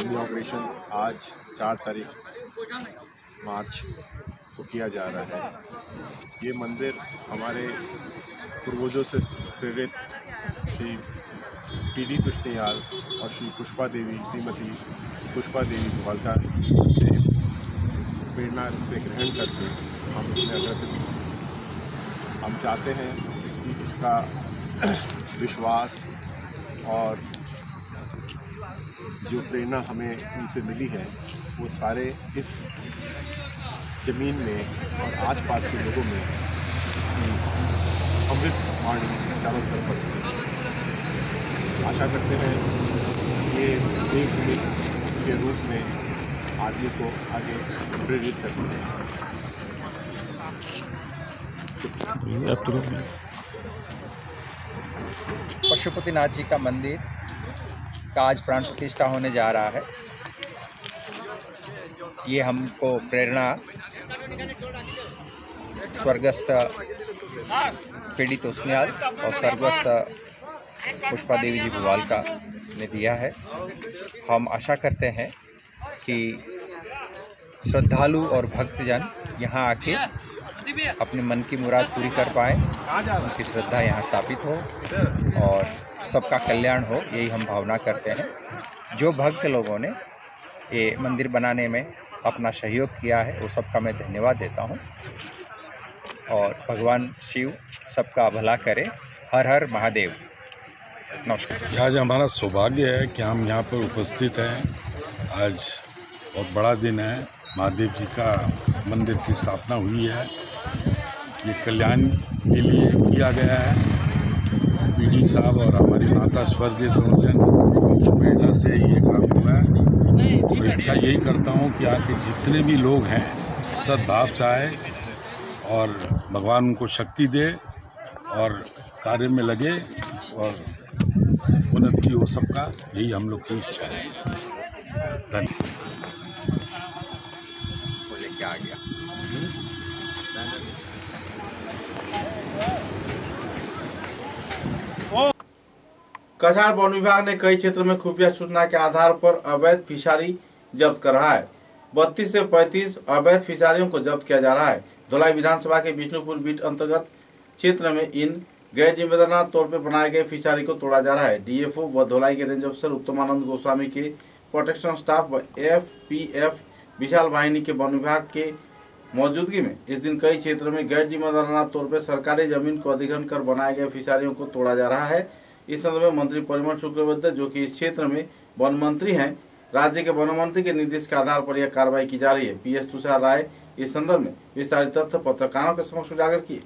इनॉग्रेशन आज 4 तारीख मार्च को किया जा रहा है। ये मंदिर हमारे पूर्वजों से प्रेरित श्री पीडी तुष्टियाल और श्री पुष्पा देवी, श्रीमती पुष्पा देवी गोवालका से प्रेरणा से ग्रहण करके हम इसमें अग्रसित हैं। हम चाहते हैं कि इसका विश्वास और जो प्रेरणा हमें उनसे मिली है वो सारे इस ज़मीन में और आसपास के लोगों में इसकी अमृत वाणी चारों तरफ बरस सके। आशा करते हैं ये देवभूमि के रूप में आदमी को आगे प्रेरित करती है। पशुपतिनाथ जी का मंदिर का आज प्राण प्रतिष्ठा होने जा रहा है। ये हमको प्रेरणा स्वर्गस्थ पीड़ित उस्मियाल और स्वर्गस्थ पुष्पा देवी जी भुवालका ने दिया है। हम आशा करते हैं कि श्रद्धालु और भक्तजन यहाँ आके अपने मन की मुराद पूरी कर पाए, उनकी श्रद्धा यहाँ स्थापित हो और सबका कल्याण हो, यही हम भावना करते हैं। जो भक्त लोगों ने ये मंदिर बनाने में अपना सहयोग किया है वो सबका मैं धन्यवाद देता हूँ और भगवान शिव सबका भला करे। हर हर महादेव। नमस्कार। आज हमारा सौभाग्य है कि हम यहाँ पर उपस्थित हैं। आज बहुत बड़ा दिन है, महादेव जी का मंदिर की स्थापना हुई है। ये कल्याण के लिए किया गया है। पीडी साहब और हमारी माता स्वर्गीय दोनों जन की प्रेरणा से ये काम हुआ है और इच्छा यही करता हूँ कि यहाँ के जितने भी लोग हैं सद्भाव से आए और भगवान उनको शक्ति दे और कार्य में लगे और उन्नति हो सबका, यही हम लोग की इच्छा है। धन्यवाद। लेके आ गया। कछार वन विभाग ने कई क्षेत्रों में खुफिया सूचना के आधार पर अवैध फिशरी जब्त कर रहा है। 32 से 35 अवैध फिशरियों को जब्त किया जा रहा है। धोलाई विधानसभा के विष्णुपुर बीट अंतर्गत क्षेत्र में इन गैर जिम्मेदाराना तौर पर बनाए गए फिशरी को तोड़ा जा रहा है। डीएफओ व धोलाई के रेंज अफसर उत्तमानंद गोस्वामी के प्रोटेक्शन स्टाफ व एफपीएफ विशाल वाहिनी के वन विभाग के मौजूदगी में इस दिन कई क्षेत्रों में गैर जिम्मेदाराना तौर पर सरकारी जमीन को अधिग्रहण कर बनाए गए फिशरियों को तोड़ा जा रहा है। इस संदर्भ में मंत्री परिमल शुक्लबैद्य, जो कि इस क्षेत्र में वन मंत्री हैं, राज्य के वन मंत्री के निर्देश के आधार पर यह कार्रवाई की जा रही है। पीएस तुषार राय इस संदर्भ में विस्तारित तथ्य पत्रकारों के समक्ष उजागर किए।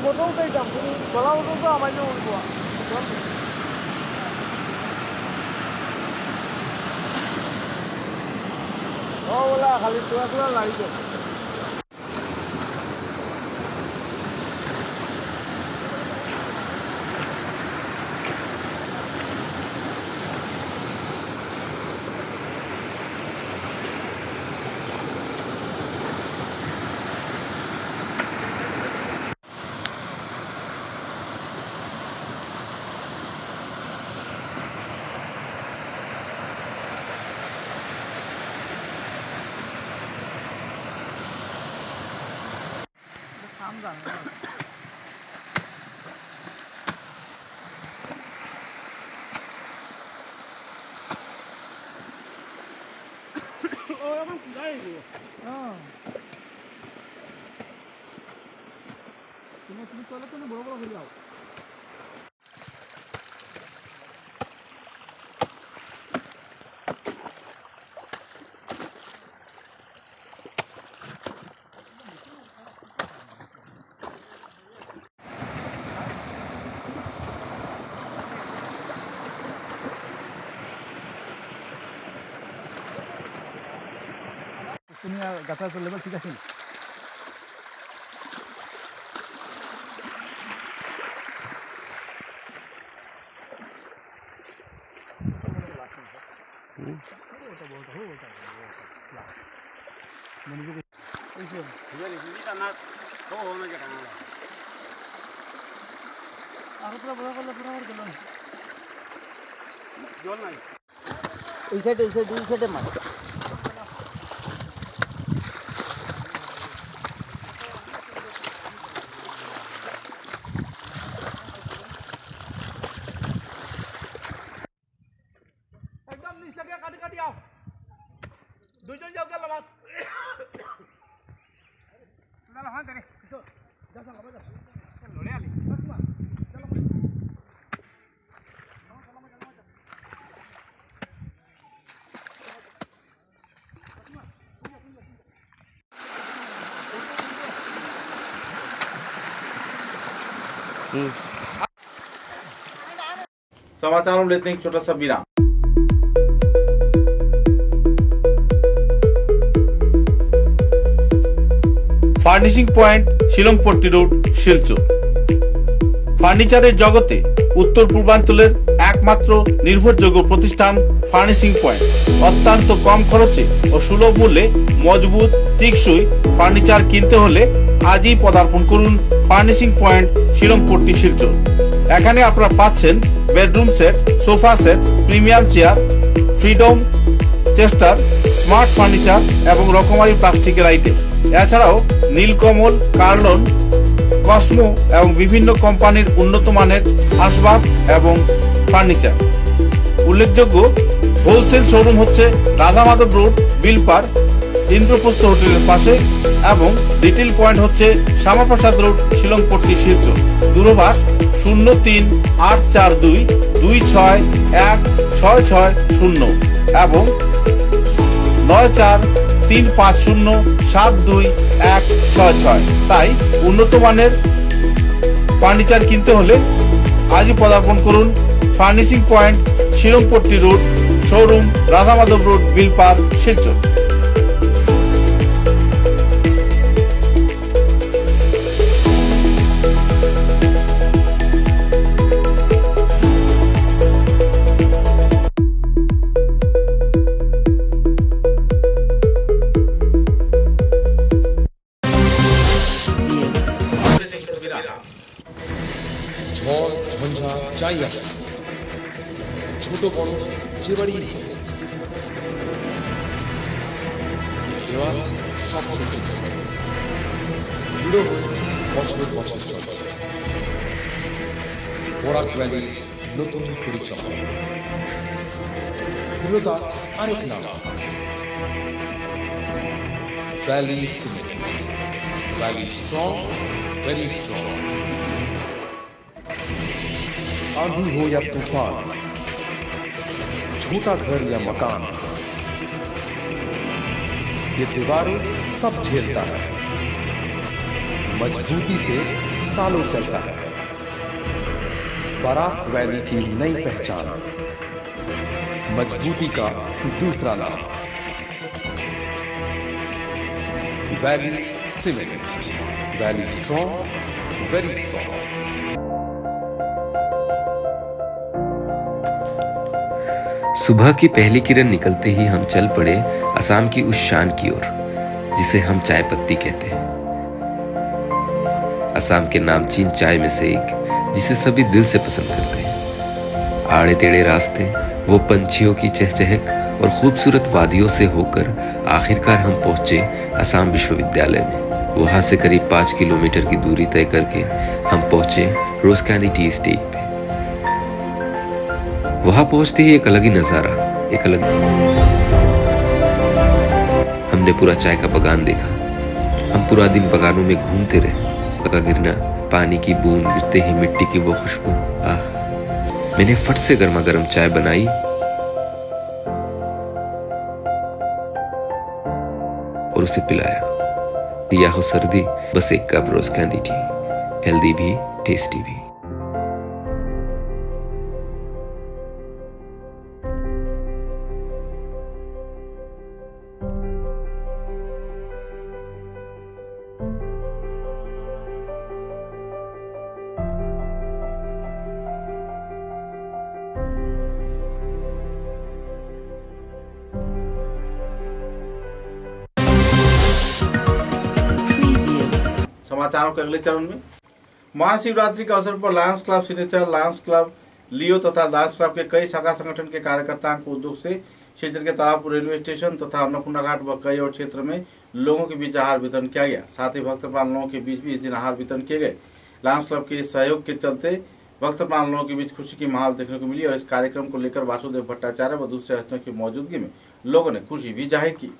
ফটো উঠাইতাম গলা ফটো তো আমার উঠবো বলা খালি তোরা তোরা লাগতো তুমি চলে তুমি বড় বড় হয়ে যাও তুমি গাছা চলে যাবে ঠিক আছে এই সাইডে দুই সাইডে মাছ একদম নিচ থেকে কাটি কাটি আও দুইজন যাও গেল মাছ চলো হ্যাঁ করে তো যা চল বাবা যা লড়ে আলি समाचारों में लेते हैं एक छोटा सा विराम। Furnishing point Shillongpatti road Silchar. ফার্নিচারের জগতে উত্তর পূর্বাঞ্চলের একমাত্র নির্ভরযোগ্য প্রতিষ্ঠান ফার্নিশিং পয়েন্ট। অত্যন্ত কম খরচে ও সুলভ মূল্যে মজবুত টেকসই ফার্নিচার কিনতে হলে আজই পদার্পণ করুন ফার্নিশিং পয়েন্ট শিলংপট্টি শিলচর। এখানে আপনারা পাচ্ছেন bedroom set, sofa set, premium chair, freedom chester, smart furniture এবং রকমারি প্লাস্টিকের আইটেম। এছাড়াও নীলকমল, কার্লন, কসমো এবং বিভিন্ন কোম্পানির উন্নত মানের আসবাব এবং ফার্নিচার। উল্লেখযোগ্য হোলসেল শোরুম হচ্ছে রাধা মাধব রোড, বিলপার, ইন্দ্রপ্রস্থ হোটেলের পাশে এবং রিটেল পয়েন্ট হচ্ছে শ্যামাপ্রসাদ রোড, শিলংপট্টি শিলচর। দূরভাষ 03-842-26-16660 এবং 94-350-72166। তাই উন্নত মানের ফার্নিচার কিনতে হলে আজই পদার্পণ করুন furnishing point Shillongpatti road, showroom Radha Madhab road, Bilpar, Silchar. ঝড় ঝঞ্ঝা যাই আসে, ছোট বড় যে বাড়ি দেওয়াল সব দৃঢ় হয়ে বছর বছর চলে। বরাক ভ্যালির নতুন পরিচয়, দৃঢ়তা আরেক নাম valley cement. Valley strong, very strong. आंधी हो या तूफान, छोटा घर या मकान, ये दीवारें सब झेलता है मजबूती से सालों चलता है। बराक वैली की नई पहचान, मजबूती का दूसरा नाम, valley cement. Valley strong, very strong. सुबह की पहली किरण निकलते ही हम चल पड़े असम की उस शान की ओर जिसे हम चाय पत्ती कहते हैं। असम के नामचीन चाय में से एक जिसे सभी दिल से पसंद करते हैं। आड़े टेढ़े रास्ते, वो पंछियों की चहचहक और खूबसूरत वादियों से होकर आखिरकार हम पहुंचे असम विश्वविद्यालय में। वहां से करीब 5 किलोमीटर की दूरी तय करके हम पहुंचे रोज कैंडी टी स्टेट पे। वहां पहुंचते ही एक अलग ही नजारा, एक अलग हमने पूरा चाय का बागान देखा। हम पूरा दिन बागानों में घूमते रहे। का गिरना, पानी की बूंद गिरते ही मिट्टी की वो खुशबू, आह। मैंने फट से गर्मा गर्म चाय बनाई और उसे पिलाया। या हो सर्दी, बस एक कप रोज कैंडी टी, हेल्दी भी टेस्टी भी। समाचारों के अगले चरण में महाशिवरात्रि के अवसर पर lions club signature, lions club Leo तथा लायंस क्लब के कई शाखा संगठन के कार्यकर्ताओं को उद्योग से क्षेत्र के तारापुर रेलवे स्टेशन तथा अन्नपूर्णा घाट व कई और क्षेत्र में लोगों के बीच आहार वितरण किया गया। साथ ही भक्त प्राण लोगों के बीच भी इस दिन आहार वितरण किए गए। लायंस क्लब के सहयोग के चलते भक्त प्राण लोगों के बीच खुशी की माहौल देखने को मिली और इस कार्यक्रम को लेकर वासुदेव भट्टाचार्य व दूसरे हस्तियों की मौजूदगी में लोगों ने खुशी भी जाहिर की।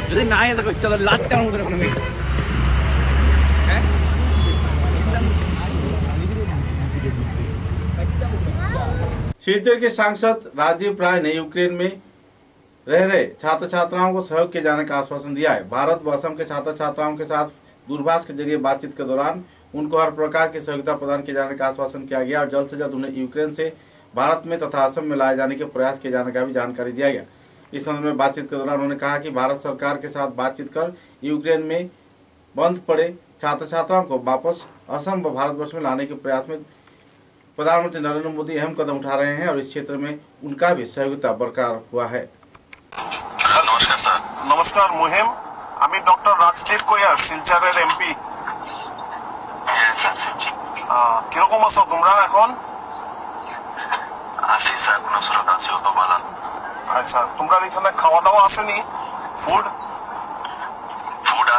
যদি না হয় তো চলো লাটটা করে কোনো शिवचर के सांसद राजीव राय ने यूक्रेन में रह रहे छात्र छात्राओं को सहयोग किए जाने का आश्वासन दिया है। भारत व असम के छात्र छात्राओं के साथ दूरभाष के जरिए बातचीत के दौरान उनको हर प्रकार की सहयोगिता प्रदान किए जाने का आश्वासन किया गया और जल्द से जल्द उन्हें यूक्रेन से भारत में तथा असम में लाए जाने के प्रयास किए जाने का भी जानकारी दिया गया। इस संबंध में बातचीत के दौरान उन्होंने कहा कि भारत सरकार के साथ बातचीत कर यूक्रेन में बंद पड़े छात्र छात्राओं को वापस असम व भारतवर्ष में लाने के प्रयास में प्रधानमंत्री नरेंद्र मोदी अहम कदम उठा रहे हैं और इस क्षेत्र में उनका भी सहयोगिता बरकरार हुआ है। नमस्कार सर। नमस्कार मुहिम, আমি ডক্টর রাজদীপ কয়ার শিলচরের এমপি। কিরকম আছো তোমরা এখন? আছি স্যার, কোনো সুরত আছে তো ভালো। আচ্ছা, তোমরা এখানে খাওয়া দাওয়া আসেনি? ফুড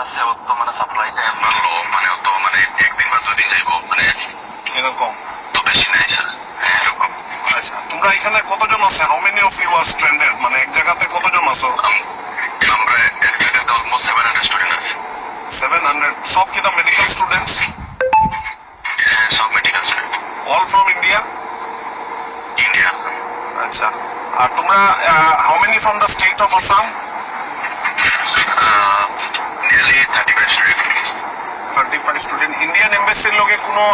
আছে তো মানে সাপ্লাইটা এমন লো, মানে তো মানে একদিন বা দুদিন যাইব, মানে এরকম তো বেশি নাই স্যার এরকম। আচ্ছা, তোমরা এখানে কতজন আছে? How many of you are standard, মানে এক জায়গাতে কতজন আছো? আমরা এক জায়গাতে অলমোস্ট 700 স্টুডেন্ট আছে। 700 সব কি দা মেডিকেল স্টুডেন্টস? সব medical student. All from India? India. আচ্ছা, আর তোমরা how many from the state of Assam? nearly 35 students. 35 student. Indian embassy लोगे कोनो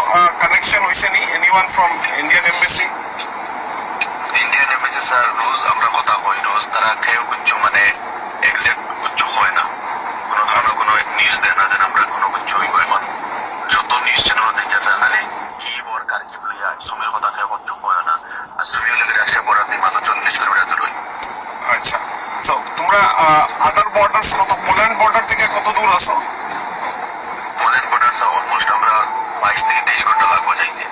connection होइसे नी? Anyone from Indian embassy? Indian embassy sir रोज আমরা কথা কই, রোজ তারা কেউ কিছু মানে এক্সাক্ট কিছু হয় না, কোনো ধরনের কোনো নিউজ দেয় না, যেন আমরা কোনো কিছু হই মানে যত নিউজ চ্যানেল দেখে স্যার খালি কি দরকার কি বলিয়া সময়ের কথা কেউ কিছু হয় না। আর সুবিও লাগে আসে বড় দিন মাত্র 40 কিলোমিটার দূর হই। আচ্ছা, তো তোমরা আদার বর্ডার কত, পোল্যান্ড বর্ডার থেকে কত দূর আছো? পোল্যান্ড 22 থেকে 23 ঘন্টা লাগবে যাইতে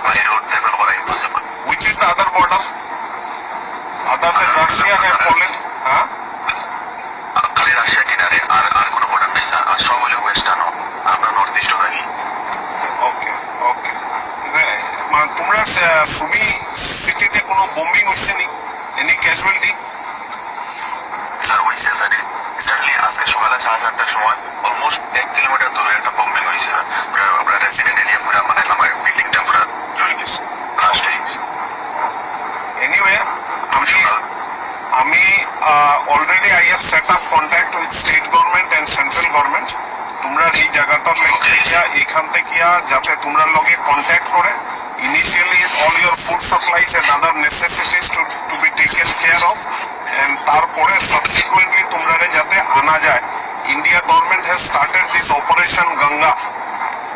বাইরে রোড ট্রাভেল করা impossible Which is the other border? Other than Russia and Poland? Huh? খালি রাশিয়া কিনারে আর কোনো বর্ডার নেই স্যার আর সব হলো ওয়েস্টার্ন আমরা নর্থ ইস্ট থাকি ওকে ওকে মানে তোমরা সুমি সিটিতে কোনো বোম্বিং হচ্ছে নি এনি ক্যাজুয়ালিটি স্যার হয়েছে স্যার রিসেন্টলি আজকে সকালে 8:30টার সময় অলমোস্ট 1 কিলোমিটার দূরে একটা বম্বিং হয়েছে আমরা রেসিডেন্ট এরিয়া পুরো মানে আমার বিল্ডিংটা পুরো জ্বলে গেছে ব্লাস্ট হয়ে গেছে এনিওয়ে আমি already I have set up contact with state government and central government তোমরা এই জায়গাটার লেগে এখান থেকে যাতে তোমরা লগে কন্ট্যাক্ট করে initially all your food supplies and other necessities to be taken care of and tarpore subsequently tumrare jate ana jay India government has started this operation Ganga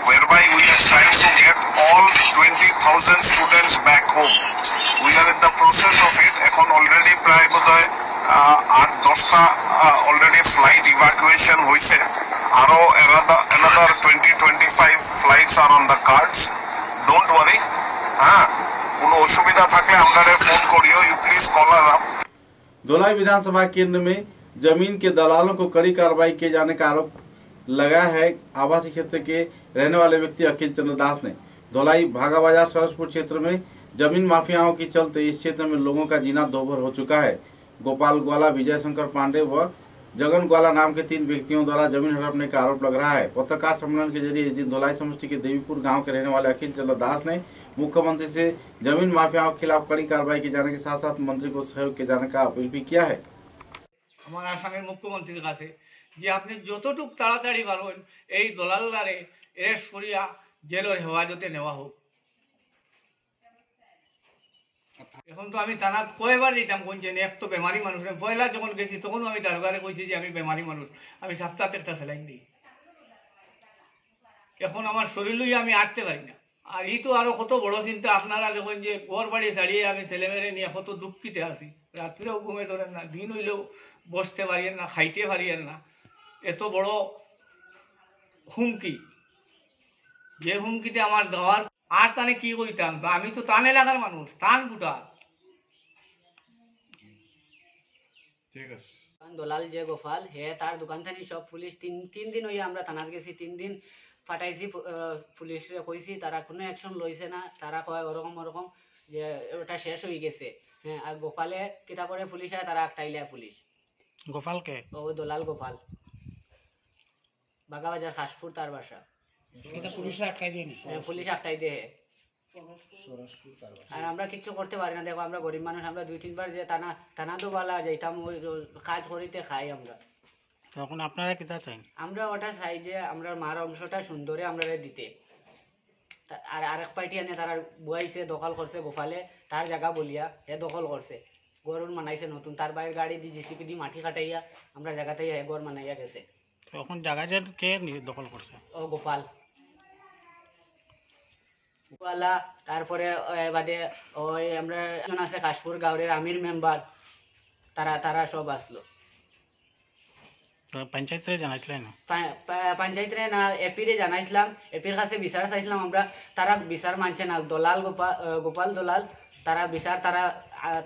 whereby we are trying to get all 20,000 students back home we are in the process of it ekhon already pray bodoy 8-10 already flight evacuation hoise aro another 20-25 flights are on the cards don't worry हाँ कोनो असुविधा थाकले हमरे phone करियो you please call us up Dholai Vidhansabha केंद्र में जमीन के दलालों को कड़ी कार्रवाई किए जाने का आरोप लगा है आवासीय क्षेत्र के रहने वाले व्यक्ति अखिल चंद्र दास ने धोलाई भागा बाजार सरसपुर क्षेत्र में जमीन माफियाओं के चलते इस क्षेत्र में लोगों का जीना दोभर हो चुका है गोपाल ग्वाला विजय शंकर पांडे व जगन ग्वाला नाम के 3 व्यक्तियों द्वारा जमीन हड़पने का आरोप लग रहा है। पत्रकार सम्मेलन के जरिए इस दिन धोलाई समष्टि के देवीपुर गांव के रहने वाले अखिल चंद्र दास ने मुख्यमंत्री से जमीन माफियाओं के खिलाफ कड़ी कार्रवाई किए जाने के साथ साथ मंत्री को सहयोग किए जाने का अपील भी किया है। हमारा आसामेर मुख्यमंत्री काছে যে আপনি যতটুক তাড়াতাড়ি পারবেন এই দলালদারে এরেস্ট করিয়া জেলের হেফাজতে নেওয়া হোক। এখন তো আমি থানাত কয়বার দিতাম কোন যে এক তো বেমারি মানুষ পয়লা যখন গেছি তখন আমি দারোগারে কইছি যে আমি বেমারি মানুষ আমি সপ্তাহে একটা স্যালাইন দিই এখন আমার শরীর লইয়া আমি আটতে পারি না আর এই তো আরো কত বড় চিন্তা আপনারা দেখুন যে ঘর বাড়ি ছাড়িয়ে আমি ছেলেমেয়ে নিয়ে কত দুঃখিতে আছি রাত্রেও ঘুমে ধরেন না দিন হইলেও বসতে পারিয়েন না খাইতে পারিয়েন না এত বড় হুমকি যে হুমকিতে আমার দেওয়ার আর তানে কি কইতাম আমি তো তান এলাকার মানুষ তান গুটা দলাল যে গোপাল হে তার দোকান থেকে সব পুলিশ তিন দিন হইয়া আমরা থানাত গেছি 3 দিন ফাটাইছি পুলিশে কইছি তারা কোনো অ্যাকশন লইছে না তারা কয় ওরকম যে ওটা শেষ হয়ে গেছে হ্যাঁ আর গোপালে কিতা করে পুলিশ আয় তারা আটকাইলা পুলিশ গোপালকে ও দলাল গোপাল বাগাবাজার খাসপুর তার বাসা কিতা পুলিশে আটকাই দেয়নি পুলিশ আটকাই দেয় আর আমরা কিচ্ছু করতে পারি না দেখো আমরা গরিব মানুষ আমরা 2-3 বার যে টানা দোবালা যাইতাম ওই কাজ করিতে খাই আমরা তখন আপনারা কিতা চাই আমরা ওটা চাই যে আমরা মার অংশটা সুন্দরে আমরা দিতে আর আরেক পার্টি আনে তারা বুয়াইছে দখল করছে গোপালে তার জায়গা বলিয়া হে দখল করছে গরুর মানাইছে নতুন তার বাইরে গাড়ি দিয়ে জিসিপি দিয়ে মাটি কাটাইয়া আমরা জায়গাতেই হে গড় মানাইয়া গেছে তখন জায়গা যে কে দখল করছে ও গোপাল গোপালা তারপরে বাদে ওই আমরা একজন আছে কাশপুর গাঁওয়ের আমির মেম্বার তারা সব আসলো পঞ্চায়েতে জানাইছিলেন পঞ্চায়েতে না এপিরে জানাইছিলাম এপির কাছে বিচার চাইছিলাম আমরা তারা বিচার মানছে না দলাল গোপাল দলাল তারা বিচার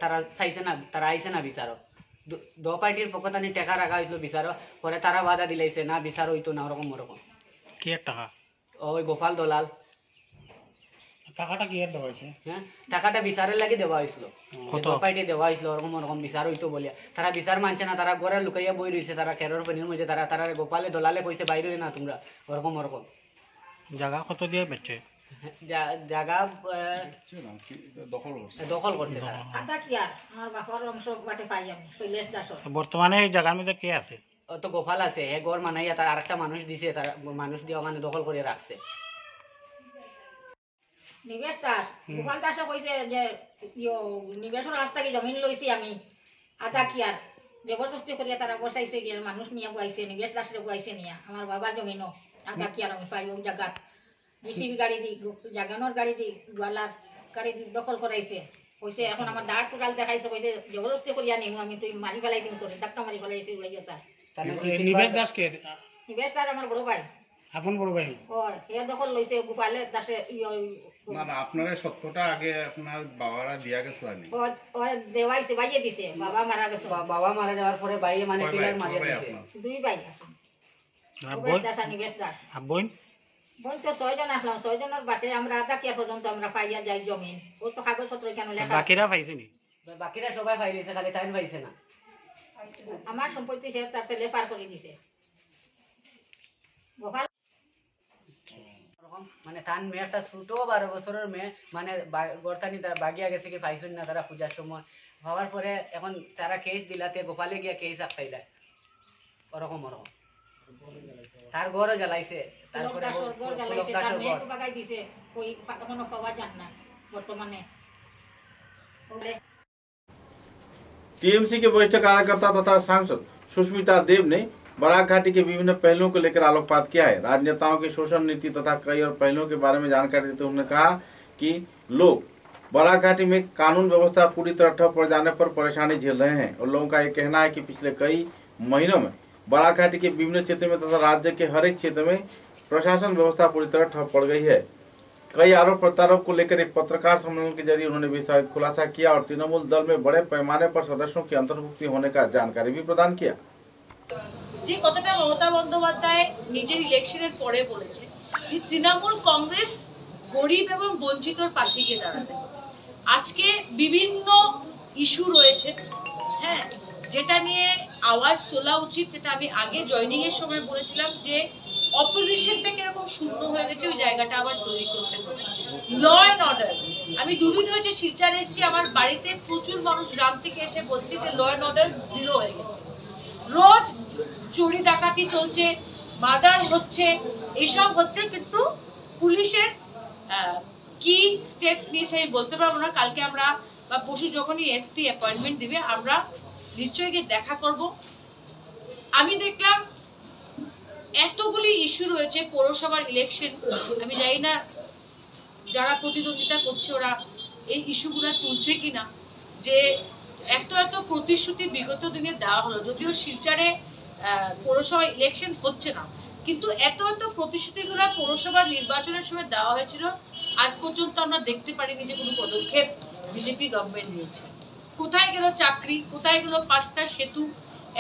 তারা চাইছে না তারা আইছে না বিচার দো পার্টির পক্ষ থেকে টাকা রাখা হয়েছিল বিচার পরে তারা বাধা দিলাইছে না বিচার হইতো না ওরকম কি টাকা ওই গোপাল দলাল টাকাটা কি এর দেওয়া হয়েছে হ্যাঁ টাকাটা বিচারের লাগি দেওয়া হয়েছিল দো পার্টি দেওয়া হয়েছিল ওরকম বিচার হইতো বলিয়া তারা বিচার মানছে না তারা ঘরে লুকাইয়া বই রয়েছে তারা খেরোর পানির মধ্যে তারা গোপালে দলালে কইছে বাইরে না তোমরা ওরকম জায়গা কত দিয়ে বেচে জায়গা দখল করছে বর্তমানে এই জায়গার মধ্যে কে আছে তো গোপাল আছে হে ঘর মানাইয়া তার আরেকটা মানুষ দিছে তার মানুষ দিয়ে ওখানে দখল করে রাখছে নিবেশ দাস গোপাল দাসও কইছে যে নিবেশের রাস্তা কি জমিন লইছি আমি আধা কি আর জবরদস্তি করিয়া তারা বসাইছে গিয়ে মানুষ নিয়ে বসাইছে নিবেশ দাসরে বসাইছে নিয়ে আমার বাবার জমিনও আধা কি আর আমি পাই ওই জায়গা জিসিবি গাড়ি দি জাগানোর গাড়ি দি গোয়ালার গাড়ি দি দখল করাইছে কইছে এখন আমার দাঁড় টোটাল দেখাইছে কইছে জবরদস্তি করিয়া নিমু আমি তুই মারি ফেলাই দিম তোর ধাক্কা মারি ফেলাইছি উড়াই গেছে নিবেশ দাস কে নিবেশ দাস আমার বড় ভাই আপন বড় ভাই ও হে দখল লইছে গোপালে দাসে না আপনারা সত্যটা আগে আপনার বাবারা দিয়া গেছিলেন ও দেওয়াইছে বাইয়ে দিছে বাবা মারা গেছে বাবা মারা যাওয়ার পরে বাইয়ে মানে পিলার মাঝে দিছে 2 ভাই আছে বোন দাস নিবেশ দাস বোন বোন তো 6 জন আসলাম 6 জনের বাটে আমরা আধা কি পর্যন্ত আমরা পাইয়া যাই জমিন ও তো কাগজ পত্র কেন লেখা বাকিরা পাইছে নি বাকিরা সবাই পাইলিছে খালি টাইম পাইছে না আমার সম্পত্তি সে তার ছেলে পার করে দিছে গোপাল মানে তান মেয়ে একটা ছোট 12 বছরের মেয়ে মানে গর্তানি তার বাগিয়া গেছে কি পাইছুন না তারা পূজার সময় হওয়ার পরে এখন তারা কেস দিলাতে গোপালে গিয়া কেস আপাইলা ওরকম তার ঘরও জ্বালাইছে তারপরে ঘর জ্বালাইছে তার মেয়ে বাগাই দিছে কই এখনো পাওয়া যান না বর্তমানে टीएमसी के वरिष्ठ कार्यकर्ता तथा सांसद सुष्मिता देव ने बराक घाटी के विभिन्न पहलुओं को लेकर आलोकपात किया है। राजनेताओं की शोषण नीति तथा कई और पहलुओं के बारे में जानकारी देते हुए उन्होंने कहा कि लोग बराक घाटी में कानून व्यवस्था पूरी तरह ठप पड़ जाने पर परेशानी झेल रहे हैं और लोगों का ये कहना है कि पिछले कई महीनों में बराक घाटी के विभिन्न क्षेत्र में तथा राज्य के हर एक क्षेत्र में प्रशासन व्यवस्था पूरी तरह ठप पड़ गई है। कई आरोप प्रत्यारोप को लेकर एक पत्रकार सम्मेलन के जरिए उन्होंने विस्तारित खुलासा किया और तृणमूल दल में बड़े पैमाने पर सदस्यों की अंतर्भुक्ति होने का जानकारी भी प्रदान किया। যে কথাটা মমতা বন্দ্যোপাধ্যায় নিজের ইলেকশনের পরে বলেছে যে তৃণমূল কংগ্রেস গরিব এবং বঞ্চিতর পাশে গিয়ে দাঁড়াতে, আজকে বিভিন্ন ইস্যু রয়েছে হ্যাঁ যেটা নিয়ে আওয়াজ তোলা উচিত, যেটা আমি আগে জয়নিং এর সময় বলেছিলাম যে অপোজিশনটা কিরকম শূন্য হয়ে গেছে ওই জায়গাটা আবার তৈরি করতে হবে। ল অ্যান্ড অর্ডার, আমি দুদিন হয়েছে শিলচর এসেছি, আমার বাড়িতে প্রচুর মানুষ গ্রাম থেকে এসে বলছে যে ল অ্যান্ড অর্ডার জিরো হয়ে গেছে, রোজ চুরি ডাকাতি চলছে, মার্ডার হচ্ছে, এসব হচ্ছে, কিন্তু পুলিশের কি স্টেপস নিয়েছে আমি বলতে পারবো না। কালকে আমরা বা পরশু যখনই এসপি অ্যাপয়েন্টমেন্ট দিবে আমরা নিশ্চয়ই গিয়ে দেখা করব। আমি দেখলাম এতগুলি ইস্যু রয়েছে পৌরসভার ইলেকশন, আমি জানি না যারা প্রতিদ্বন্দ্বিতা করছে ওরা এই ইস্যুগুলো তুলছে কিনা, যে এত এত প্রতিশ্রুতি বিগত দিনে দেওয়া হলো, যদিও শিলচরে পৌরসভা ইলেকশন হচ্ছে না, কিন্তু এত এত প্রতিশ্রুতিগুলো পৌরসভার নির্বাচনের সময় দেওয়া হয়েছিল, আজ পর্যন্ত আমরা দেখতে পারিনি যে কোনো পদক্ষেপ বিজেপি গভর্নমেন্ট নিয়েছে। কোথায় গেল চাকরি, কোথায় গেল 5টা সেতু,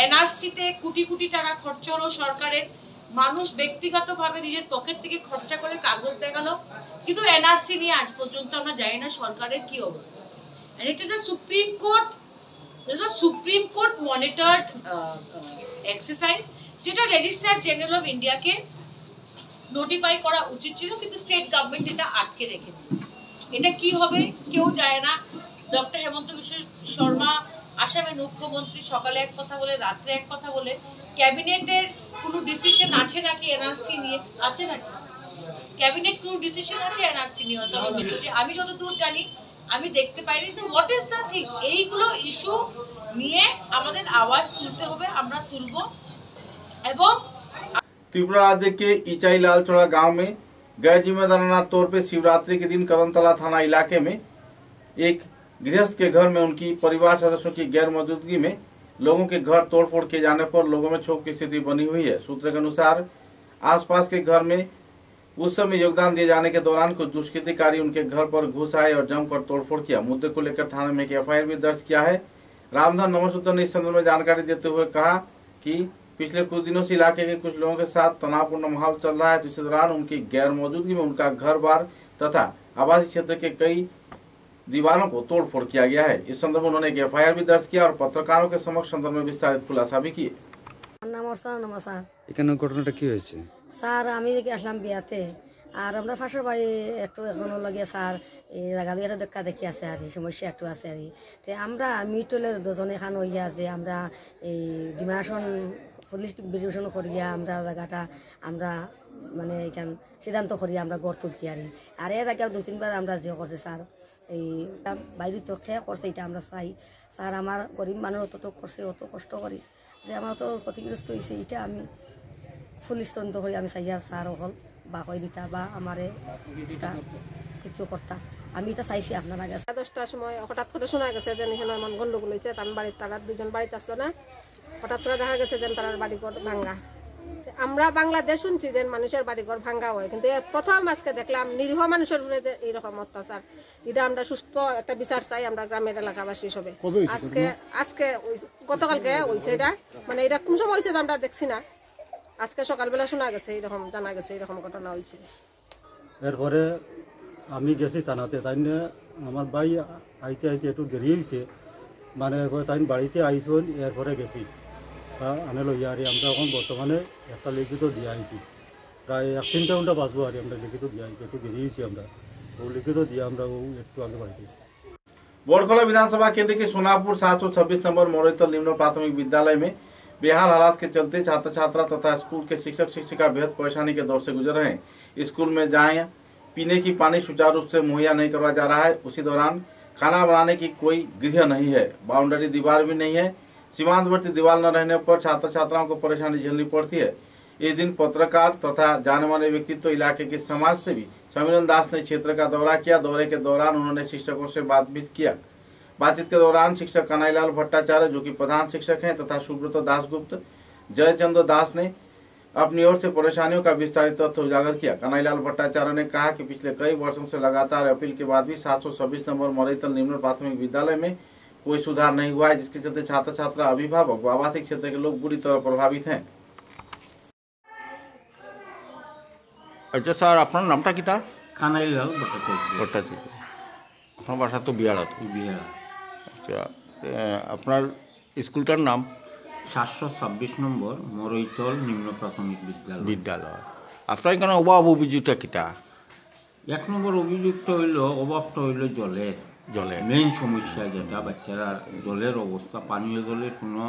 এনআরসিতে কোটি কোটি টাকা খরচ হলো সরকারের, মানুষ ব্যক্তিগতভাবে নিজের পকেট থেকে খরচা করে কাগজ দেখালো, কিন্তু এনআরসি নিয়ে আজ পর্যন্ত আমরা জানি না সরকারের কি অবস্থা। And it is a Supreme Court monitored exercise, যেটা রেজিস্ট্রার জেনারেল অফ ইন্ডিয়াকে নোটিফাই করা উচিত ছিল, কিন্তু স্টেট গভর্নমেন্ট এটা আটকে রেখে দিয়েছে। এটা কি হবে কেউ জানে না। ডক্টর হেমন্ত বিশ্ব শর্মা আসামের মুখ্যমন্ত্রী সকালে এক কথা বলে রাত্রে এক কথা বলে, ক্যাবিনেটের কোনো ডিসিশন আছে নাকি এনআরসি নিয়ে, আছে নাকি ক্যাবিনেট কোনো ডিসিশন আছে এনআরসি নিয়ে? আমি যতদূর জানি আমি দেখতে পাইনি। So what is the thing, এইগুলো ইস্যু নিয়ে আমাদের আওয়াজ তুলতে হবে, আমরা তুলবো। এবং त्रिपुरा राज्य के इचाई लालचौड़ा गांव में गैर जिम्मेदाराना तौर पर शिवरात्रि के दिन कदमतला थाना इलाके में एक गृहस्थ के घर में उनकी परिवार सदस्यों की गैर मौजूदगी में लोगों के घर तोड़फोड़ किए जाने पर लोगों में क्षोभ की स्थिति बनी हुई है। सूत्रों के अनुसार आसपास के घर में उस समय योगदान दिए जाने के दौरान कुछ दुष्कृतिकारी उनके घर पर घुस आए और जमकर तोड़फोड़ किया। मुद्दे को लेकर थाने में एक एफआईआर भी दर्ज किया है। रामधन नमसूत्र ने इस संदर्भ में जानकारी देते हुए कहा कि पिछले कुछ दिनों से इलाके के कुछ लोगों के साथ तनावपूर्ण माहौल चल रहा है, तो इसी दौरान उनकी गैर मौजूदगी में उनका घर बार तथा आवासीय क्षेत्र के कई दीवारों को तोड़फोड़ किया गया है। इस संदर्भ में उन्होंने एक एफआईआर भी दर्ज किया और पत्रकारों के समक्ष संदर्भ में विस्तारित खुलासा भी किए। নমস্কার। এখানে ঘটনাটা কি হয়েছে? স্যার আমি আসলাম বিয়াতে, আর আমরা পাশের বাড়ি একটু এখনো লাগে স্যার এই জায়গা দিয়ে দেখা দেখি আছে আর সমস্যা একটু আছে আর তে আমরা মিটলের দুজন এখান হইয়া যে আমরা এই ডিমাশন পুলিশ ডিভিশন করিয়া আমরা জায়গাটা আমরা মানে এখান সিদ্ধান্ত করিয়া আমরা গড় তুলছি আর এর আগে 2-3 বার আমরা যে করছি স্যার এই বাইরে তো খেয়ে করছে, এটা আমরা চাই স্যার। আমার গরিব মানুষ অত করছে, অত কষ্ট করি যে আমার তো ক্ষতিগ্রস্ত হয়েছে, এটা আমি পুলিশ তদন্ত করি আমি চাই স্যার হল বা কই দিতা বা আমারে এটা কিছু করতা, আমি এটা চাইছি আপনার আগে। 10টার সময় হঠাৎ করে শোনা গেছে যে এখানে এমন গন্ডগোল হয়েছে, তার বাড়ির তারা দুজন বাড়িতে আসলো না, হঠাৎ করে দেখা গেছে যে তার বাড়ি ভাঙ্গা। আমরা বাংলাদেশ শুনছি যে মানুষের বাড়িঘর ভাঙ্গা হয়, কিন্তু প্রথম আজকে দেখলাম নিরীহ মানুষের উপরে যে এইরকম অত্যাচার। এটা আমরা সুস্থ একটা বিচার চাই আমরা গ্রামের এলাকাবাসী সবে। আজকে গতকালকে হয়েছে এটা, মানে এটা কোন সময় হয়েছে আমরা দেখছি না, আজকে সকালবেলা শোনা গেছে এরকম, জানা গেছে এরকম ঘটনা হয়েছে। এরপরে আমি গেছি থানাতে, তাই আমার ভাই আইতে আইতে একটু দেরি হয়েছে, মানে তাই বাড়িতে আইসুন, এরপরে গেছি আনে লইয়া আর আমরা এখন বর্তমানে একটা লিখিত দিয়ে আইছি, প্রায় 1-3 ঘন্টা বাঁচবো আর আমরা লিখিত দিয়ে আইছি, একটু দেরি হয়েছি আমরা ও লিখিত দিয়ে আমরা একটু আগে বাড়িতে এসেছি। बोरखला विधानसभा केंद्र के सोनापुर 726 नंबर मोरेतल निम्न प्राथमिक विद्यालय में बेहाल हालात के चलते छात्र छात्रा तथा स्कूल के शिक्षक शिक्षिका बेहद परेशानी के दौर से गुजर रहे हैं। स्कूल में जाएं पीने की पानी सुचारू रूप से मुहैया नहीं करवाया जा रहा है। उसी दौरान खाना बनाने की कोई गृह नहीं है, बाउंड्री दीवार भी नहीं है। सीमांतवर्ती दीवार न रहने पर छात्र छात्राओं को परेशानी झेलनी पड़ती है। इस दिन पत्रकार तथा जाने माने व्यक्तित्व इलाके के समाज सेवी समीरन दास ने क्षेत्र का दौरा किया। दौरे के दौरान उन्होंने शिक्षकों से बातचीत किया। बातचीत के दौरान शिक्षक कन्हैयालाल भट्टाचार्य जो कि प्रधान शिक्षक हैं तथा सुब्रत दासगुप्त जयचंद्र दास ने अपनी ओर से परेशानियों का विस्तारित तथ्य उजागर किया। कन्हैयालाल भट्टाचार्य ने कहा कि पिछले कई वर्षों से लगातार अपील के बाद भी 726 नंबर मोरेतल निम्न प्राथमिक विद्यालय में कोई सुधार नहीं हुआ है, जिसके चलते छात्र छात्रा, अभिभावक व आवासीय क्षेत्र के लोग बुरी तरह प्रभावित हैं। अच्छा सर, अपना नामटा किता? কানাইলাল ভট্টাচার্য। भट्टाचार्य। अपना बासा तो बिहार বিহার। अच्छा, আপনার স্কুলটার নাম? 726 নম্বর মরৈতল নিম্ন প্রাথমিক বিদ্যালয়। আপনার এখানে অভাব অভিযোগটা কিতা? 1 নম্বর অভিযোগটা হইল অভাবটা হইল জলের। মেইন সমস্যা যেটা বাচ্চারা জলের অবস্থা, পানীয় জলের কোনো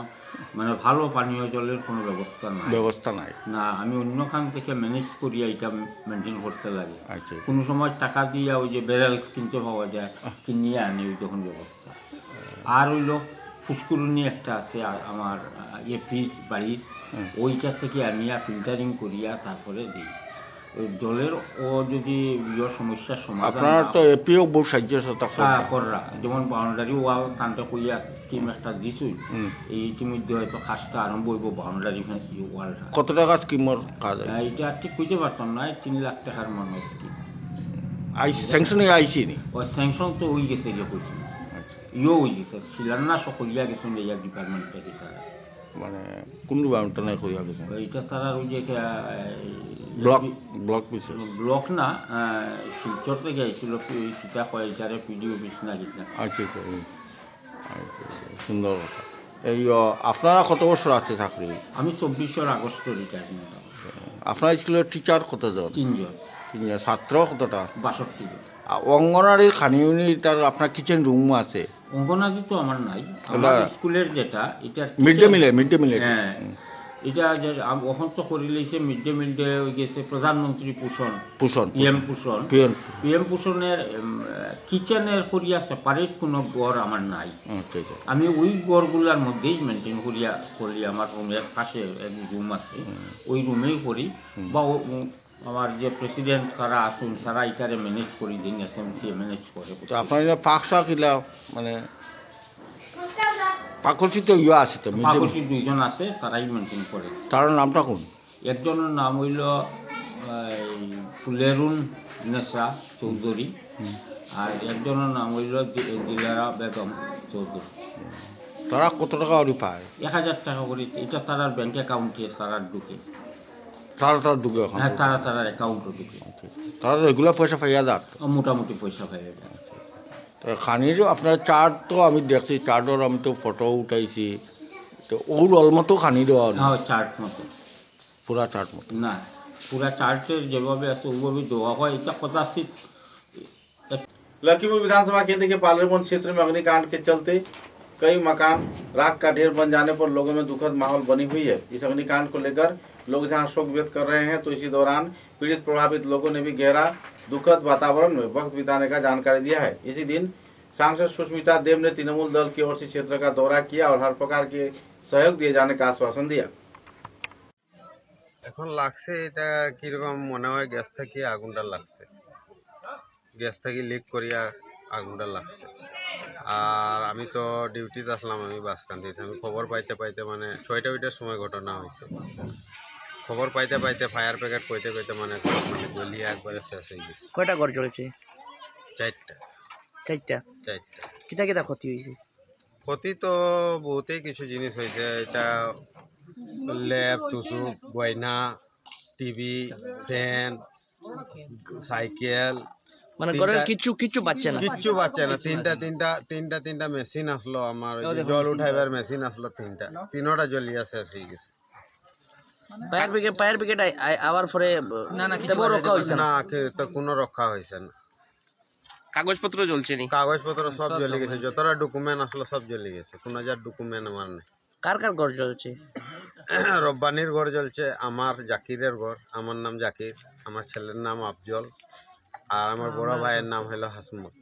মানে ভালো পানীয় জলের কোনো ব্যবস্থা নাই না। আমি অন্য খান থেকে ম্যানেজ করিয়া এটা মেনটেন করতে লাগে। কোনো সময় টাকা দিয়া ওই যে বেরেল কিনতে পাওয়া যায়, কিনিয়ে আনি ওই তখন ব্যবস্থা। আর হইল ফুসকুরুনি একটা আছে আমার এপির বাড়ির, ওইটার থেকে আনিয়া ফিল্টারিং করিয়া তারপরে দিই। জলের ও যদি সমস্যার সমাধান আপনার তো এপিও বহু সাহায্য কররা, যেমন বাউন্ডারি ওয়াল কানটা কইয়া স্কিম একটা দিছুই, এই ইতিমধ্যে হয়তো কাজটা আরম্ভ হইব বাউন্ডারি ওয়ালটা। কত টাকা স্কিমের কাজ? এটা ঠিক কইতে পারতাম না, 3 লাখ টাকার মতো স্কিম স্যাংশন আইসি নি? ও স্যাংশন তো হয়ে গেছে যে কইছি, ইও হয়ে গেছে, শিলান্যাস করিয়া গেছেন এই ডিপার্টমেন্ট থেকে। তারা মানে কোন ডিপার্টমেন্টে কইয়া গেছে? এটা তারা ওই যে ব্লক না শিলচর থেকে আইছিল, সেটা কয় এটারে পিডি অফিস না গেছে। আচ্ছা আচ্ছা, সুন্দর কথা। এই আপনারা কত বছর আছে চাকরি? আমি 24 আগস্ট রিটায়ারমেন্ট। আপনার স্কুলের টিচার কতজন? 3 জন। ছাত্র কতটা? 62 জন। অঙ্গনারীর খানি তার আপনার কিচেন রুম আছে? অঙ্গনাদি তো আমার নাই, আমার স্কুলের যেটা এটা মিড ডে মিলে। হ্যাঁ, এটা যে এখন তো করে লইছে মিড ডে মিল ডে হয়ে গেছে প্রধানমন্ত্রী পোষণ, পিএম পোষণের কিচেনের করিয়া সেপারেট কোনো ঘর আমার নাই। আমি ওই ঘরগুলার মধ্যেই মেনটেন করিয়া চলি। আমার রুমের পাশে এক রুম আছে, ওই রুমেই করি। বা আমার যে প্রেসিডেন্ট তারা আসুন, তারা এটারে ম্যানেজ করি দিন, এসএমসি ম্যানেজ করে। আপনার পাকশা কিলা মানে পাকশি তো ইয়া আছে, তো পাকশি 2 জন আছে, তারাই মেনটেন করে। তার নামটা কোন? একজনের নাম হইল ফুলেরুন নেসা চৌধুরী, আর একজনের নাম হইল দিলারা বেগম চৌধুরী। তারা কত টাকা করে পায়? 1000 টাকা করে। এটা তারার ব্যাংক অ্যাকাউন্টে তারা ঢুকে। তারা ঢুকে? হ্যাঁ, তারা অ্যাকাউন্টে ঢুকে। তারা রেগুলার পয়সা পাইয়া যাক? মোটামুটি পয়সা পাইয়া যায়। খানির আপনার চার্ট তো আমি দেখছি, চার্টর আমি তো ফটো উঠাইছি, তো ওর অলমতো খানি দেওয়া? চার্ট মতো, পুরা চার্ট মতো না, পুরা चार्टेर যেভাবে আছে ওইভাবে দেওয়া হয়। এটা কদাচিত। लखीमपुर विधानसभा केंद्र के पार्लियामेंट क्षेत्र में अग्निकांड के चलते कई मकान राख का ढेर बन जाने पर लोगों में दुखद माहौल बनी हुई है। इस अग्निकांड को लेकर लोग जहां शोक व्यक्त कर रहे हैं, तो इसी दौरान पीड़ित प्रभावित लोगों ने भी गहरा दुखद वातावरण में वक्त बिताने का जानकारी दिया है। इसी दिन सांसद सुष्मिता देव ने तृणमूल दल की ओर से क्षेत्र का दौरा किया और हर प्रकार के सहयोग दिए जाने का आश्वासन दिया। এখন লাগছে এটা কিরকম মনে হয়, গ্যাস থেকে আগুনটা লাগছে, গ্যাস থেকে লিক করিয়া আগুনটা লাগছে। আর আমি তো ডিউটিতে আসলাম, আমি বাসকান্দিতে। আমি খবর পাইতে পাইতে মানে 6টার সময় ঘটনা হয়েছে। খবর পাইতে পাইতে ফায়ার ব্রিগেড কইতে কইতে মানে জ্বলিয়ে একবারে শেষ হয়ে গেছে। কয়টা ঘর জ্বলেছে? 4টা। 4টা? 4টা। কিতা কিতা ক্ষতি হয়েছে? ক্ষতি তো বহুতেই কিছু জিনিস হয়েছে। এটা ল্যাব, টুসু, গয়না, টিভি, ফ্যান, সাইকেল, মানে ঘরের কিছু কিছু বাচ্চা না? কিচ্ছু বাচ্চা না। তিনটা মেশিন আসলো, আমার জল উঠাইবার মেশিন আসলো 3টা জ্বলিয়ে শেষ হয়ে গেছে। ফায়ার ব্রিগেড আবার পরে রক্ষা হয়েছে না? তো কোনো রক্ষা হয়েছে না। কাগজপত্র জ্বলছে নি? কাগজপত্র সব জ্বলে গেছে, যতটা ডকুমেন্ট আসলো সব জ্বলে গেছে। কোনো যার ডকুমেন্ট আমার নেই। কার কার ঘর জ্বলছে? রব্বানির ঘর জ্বলছে, আমার জাকিরের ঘর, আমার নাম জাকির, আমার ছেলের নাম আফজল, আর আমার বড় ভাইয়ের নাম হলো হাসমত।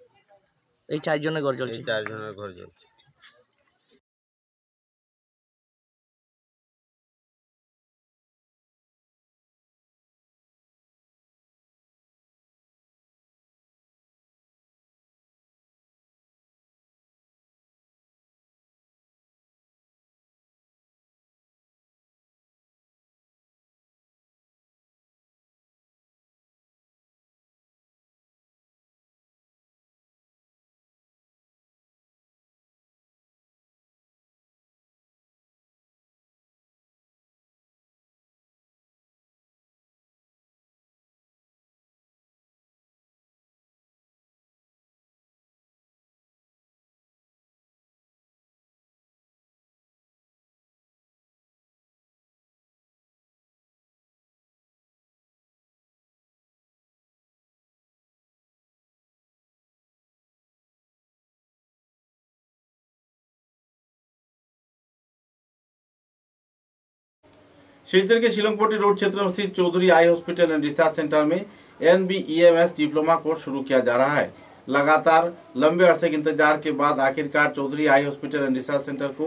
এই 4 জনের ঘর জ্বলছে? 4 জনের ঘর জ্বলছে। श्रीनगर के शिलंगपोटी रोड क्षेत्र में स्थित Chaudhary eye hospital and research centre में NBEMS डिप्लोमा कोर्स शुरू किया जा रहा है। लगातार लंबे अरसे के इंतजार के बाद आखिरकार Chaudhary eye hospital and research centre को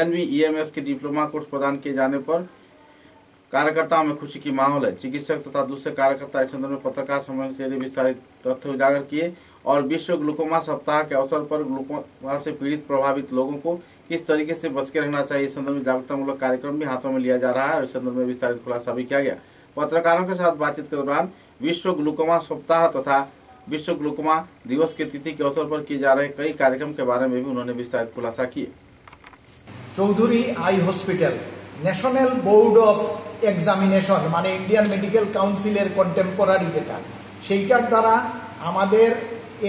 NBEMS के डिप्लोमा कोर्स प्रदान किए जाने पर कार्यकर्ताओं में खुशी की माहौल है। चिकित्सक तथा दूसरे कार्यकर्ता इस संदर्भ में पत्रकार सम्मेलन के लिए विस्तारित तथ्य उजागर किए और विश्व ग्लूकोमा सप्ताह के अवसर पर ग्लूकोमा से पीड़ित प्रभावित लोगों को किस तरीके से बच के रहना चाहिए इस संदर्भ में जागरूकतामूलक कार्यक्रम भी हाथों में लिया जा रहा है और इस संदर्भ में विस्तारित खुलासा भी किया गया। पत्रकारों के साथ बातचीत के दौरान विश्व ग्लूकोमा सप्ताह तथा विश्व ग्लूकोमा दिवस की तिथि के अवसर पर किए जा रहे कई कार्यक्रम के बारे में भी उन्होंने विस्तारित खुलासा किए। Chaudhary eye hospital national board of examination মানে ইন্ডিয়ান মেডিকেল কাউন্সিলের কন্টেম্পোরারি যেটা সেইটার দ্বারা আমাদের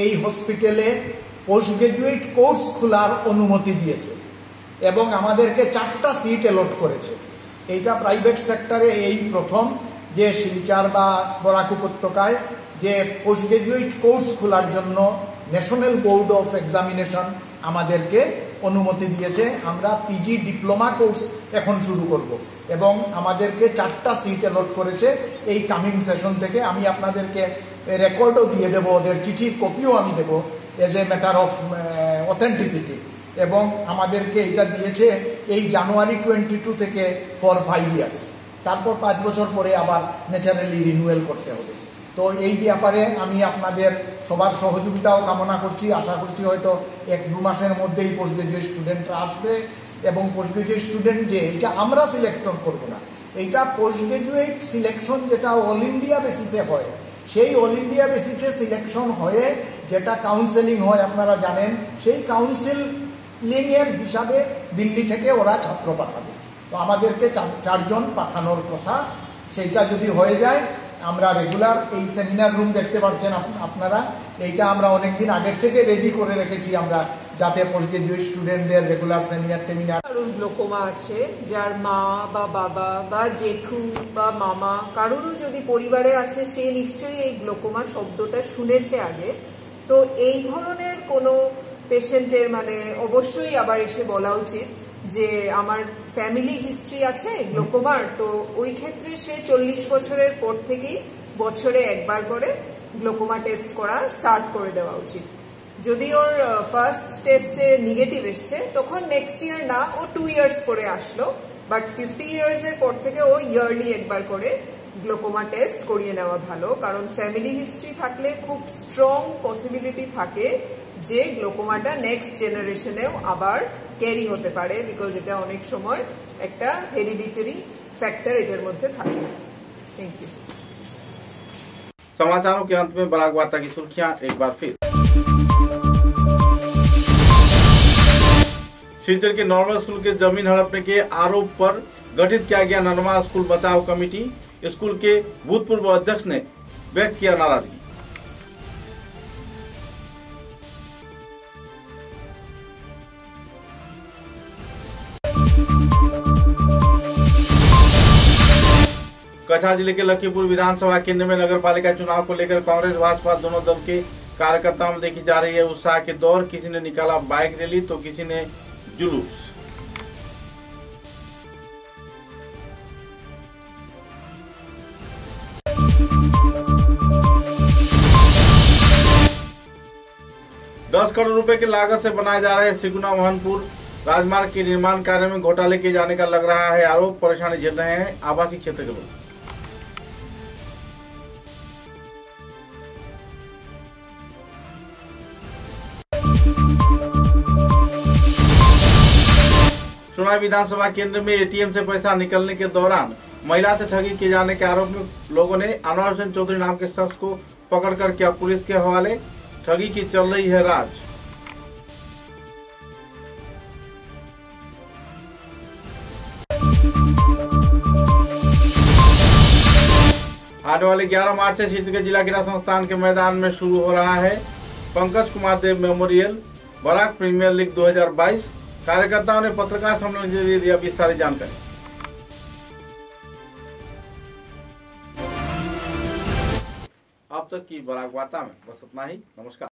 এই হসপিটালে পোস্ট গ্রাজুয়েট কোর্স খোলার অনুমতি দিয়েছে এবং আমাদেরকে 4টা সিট অ্যালট করেছে। এইটা প্রাইভেট সেক্টরে এই প্রথম যে শিলচর বা বরাক উপত্যকায় যে পোস্ট গ্রাজুয়েট কোর্স খোলার জন্য ন্যাশনাল বোর্ড অফ এক্সামিনেশন আমাদেরকে অনুমতি দিয়েছে। আমরা পিজি ডিপ্লোমা কোর্স এখন শুরু করব এবং আমাদেরকে 4টা সিট অ্যালট করেছে এই কামিং সেশন থেকে। আমি আপনাদেরকে রেকর্ডও দিয়ে দেব, ওদের চিঠির কপিও আমি দেব as a matter of authenticity. এবং আমাদেরকে এটা দিয়েছে এই জানুয়ারি 22 থেকে ফর 5 ইয়ার্স, তারপর 5 বছর পরে আবার ন্যাচারালি রিনিউয়াল করতে হবে। তো এই ব্যাপারে আমি আপনাদের সবার সহযোগিতাও কামনা করছি। আশা করছি হয়তো 1-2 মাসের মধ্যেই পোস্ট গ্রাজুয়েট স্টুডেন্টরা আসবে এবং পোস্ট গ্রাজুয়েট স্টুডেন্ট যে এটা আমরা সিলেকশন করব না, এইটা পোস্ট গ্রাজুয়েট সিলেকশন যেটা অল ইন্ডিয়া বেসিসে হয়, সেই অল ইন্ডিয়া বেসিসে সিলেকশন হয়ে যেটা কাউন্সেলিং হয় আপনারা জানেন, সেই কাউন্সেলিংয়ের হিসাবে দিল্লি থেকে ওরা ছাত্র পাঠাবে। তো আমাদেরকে 4 জন পাঠানোর কথা। সেইটা যদি হয়ে যায় আমরা রেগুলার এই সেমিনার রুম দেখতে পাচ্ছেন আপনারা, এইটা আমরা অনেক দিন আগের থেকে রেডি করে রেখেছি আমরা, যাতে পোস্ট গ্রাজুয়েট স্টুডেন্টদের রেগুলার সেমিনার টেমিনার। কারোর গ্লোকোমা আছে, যার মা বা বাবা বা জেঠু বা মামা কারোরও যদি পরিবারে আছে, সে নিশ্চয়ই এই গ্লোকোমা শব্দটা শুনেছে আগে। তো এই ধরনের কোনো পেশেন্টের মানে অবশ্যই আবার এসে বলা উচিত যে আমার ফ্যামিলি হিস্ট্রি আছে গ্লোকোমার, তো ওই ক্ষেত্রে সে 40 বছরের পর থেকেই বছরে একবার করে গ্লোকোমা টেস্ট করা স্টার্ট করে দেওয়া উচিত। যদি ওর ফার্স্ট টেস্টে নেগেটিভ এসছে তখন নেক্সট ইয়ার না, ও 2 ইয়ার্স করে আসলো, বাট 50 ইয়ার্সের পর থেকে ও ইয়ারলি একবার করে গ্লোকোমা টেস্ট করিয়ে নেওয়া ভালো। কারণ ফ্যামিলি হিস্ট্রি থাকলে খুব স্ট্রং পসিবিলিটি থাকে যে গ্লোকোমাটা নেক্সট জেনারেশনেও আবার ক্যারি হতে পারে, বিকজ এটা অনেক সময় একটা হেরিডিটারি ফ্যাক্টর এটার মধ্যে থাকে। Thank you. समाचारों के अंत में बराक वार्ता की सुर्खियां एक बार फिर। श्रीधर के नॉर्मल स्कूल के जमीन हड़पने के आरोप पर गठित किया गया नरमा स्कूल बचाव कमेटी। स्कूल के भूतपूर्व अध्यक्ष ने व्यक्त किया नाराजगी। कछा जिले के लखीपुर विधानसभा केंद्र में नगर पालिका चुनाव को लेकर कांग्रेस भाजपा दोनों दल के कार्यकर्ताओं में देखी जा रही है उत्साह के दौर। किसी ने निकाला बाइक रैली तो किसी ने जुलूस। ₹10 करोड़ की लागत से बनाए जा रहे सिकुना मोहनपुर राजमार्ग के निर्माण कार्य में घोटाले किए जाने का लग रहा है आरोप। परेशानी झेल रहे हैं आवासीय क्षेत्र के लोग। सोनाई विधानसभा केंद्र में एटीएम से पैसा निकलने के दौरान महिला से ठगी किए जाने के आरोप में लोगों ने अनवर हुसैन चौधरी नाम के शख्स को पकड़कर किया पुलिस के हवाले। ठगी की चल रही है राज। आने वाले 11 मार्च से शीतगढ़ जिला क्रीड़ा संस्थान के मैदान में शुरू हो रहा है पंकज कुमार देव मेमोरियल बराक प्रीमियर लीग 2022। कार्यकर्ताओं ने पत्रकार सम्मेलन के जरिए दिया विस्तारित जानकारी। अब तक की बराक वार्ता में बस इतना ही। नमस्कार।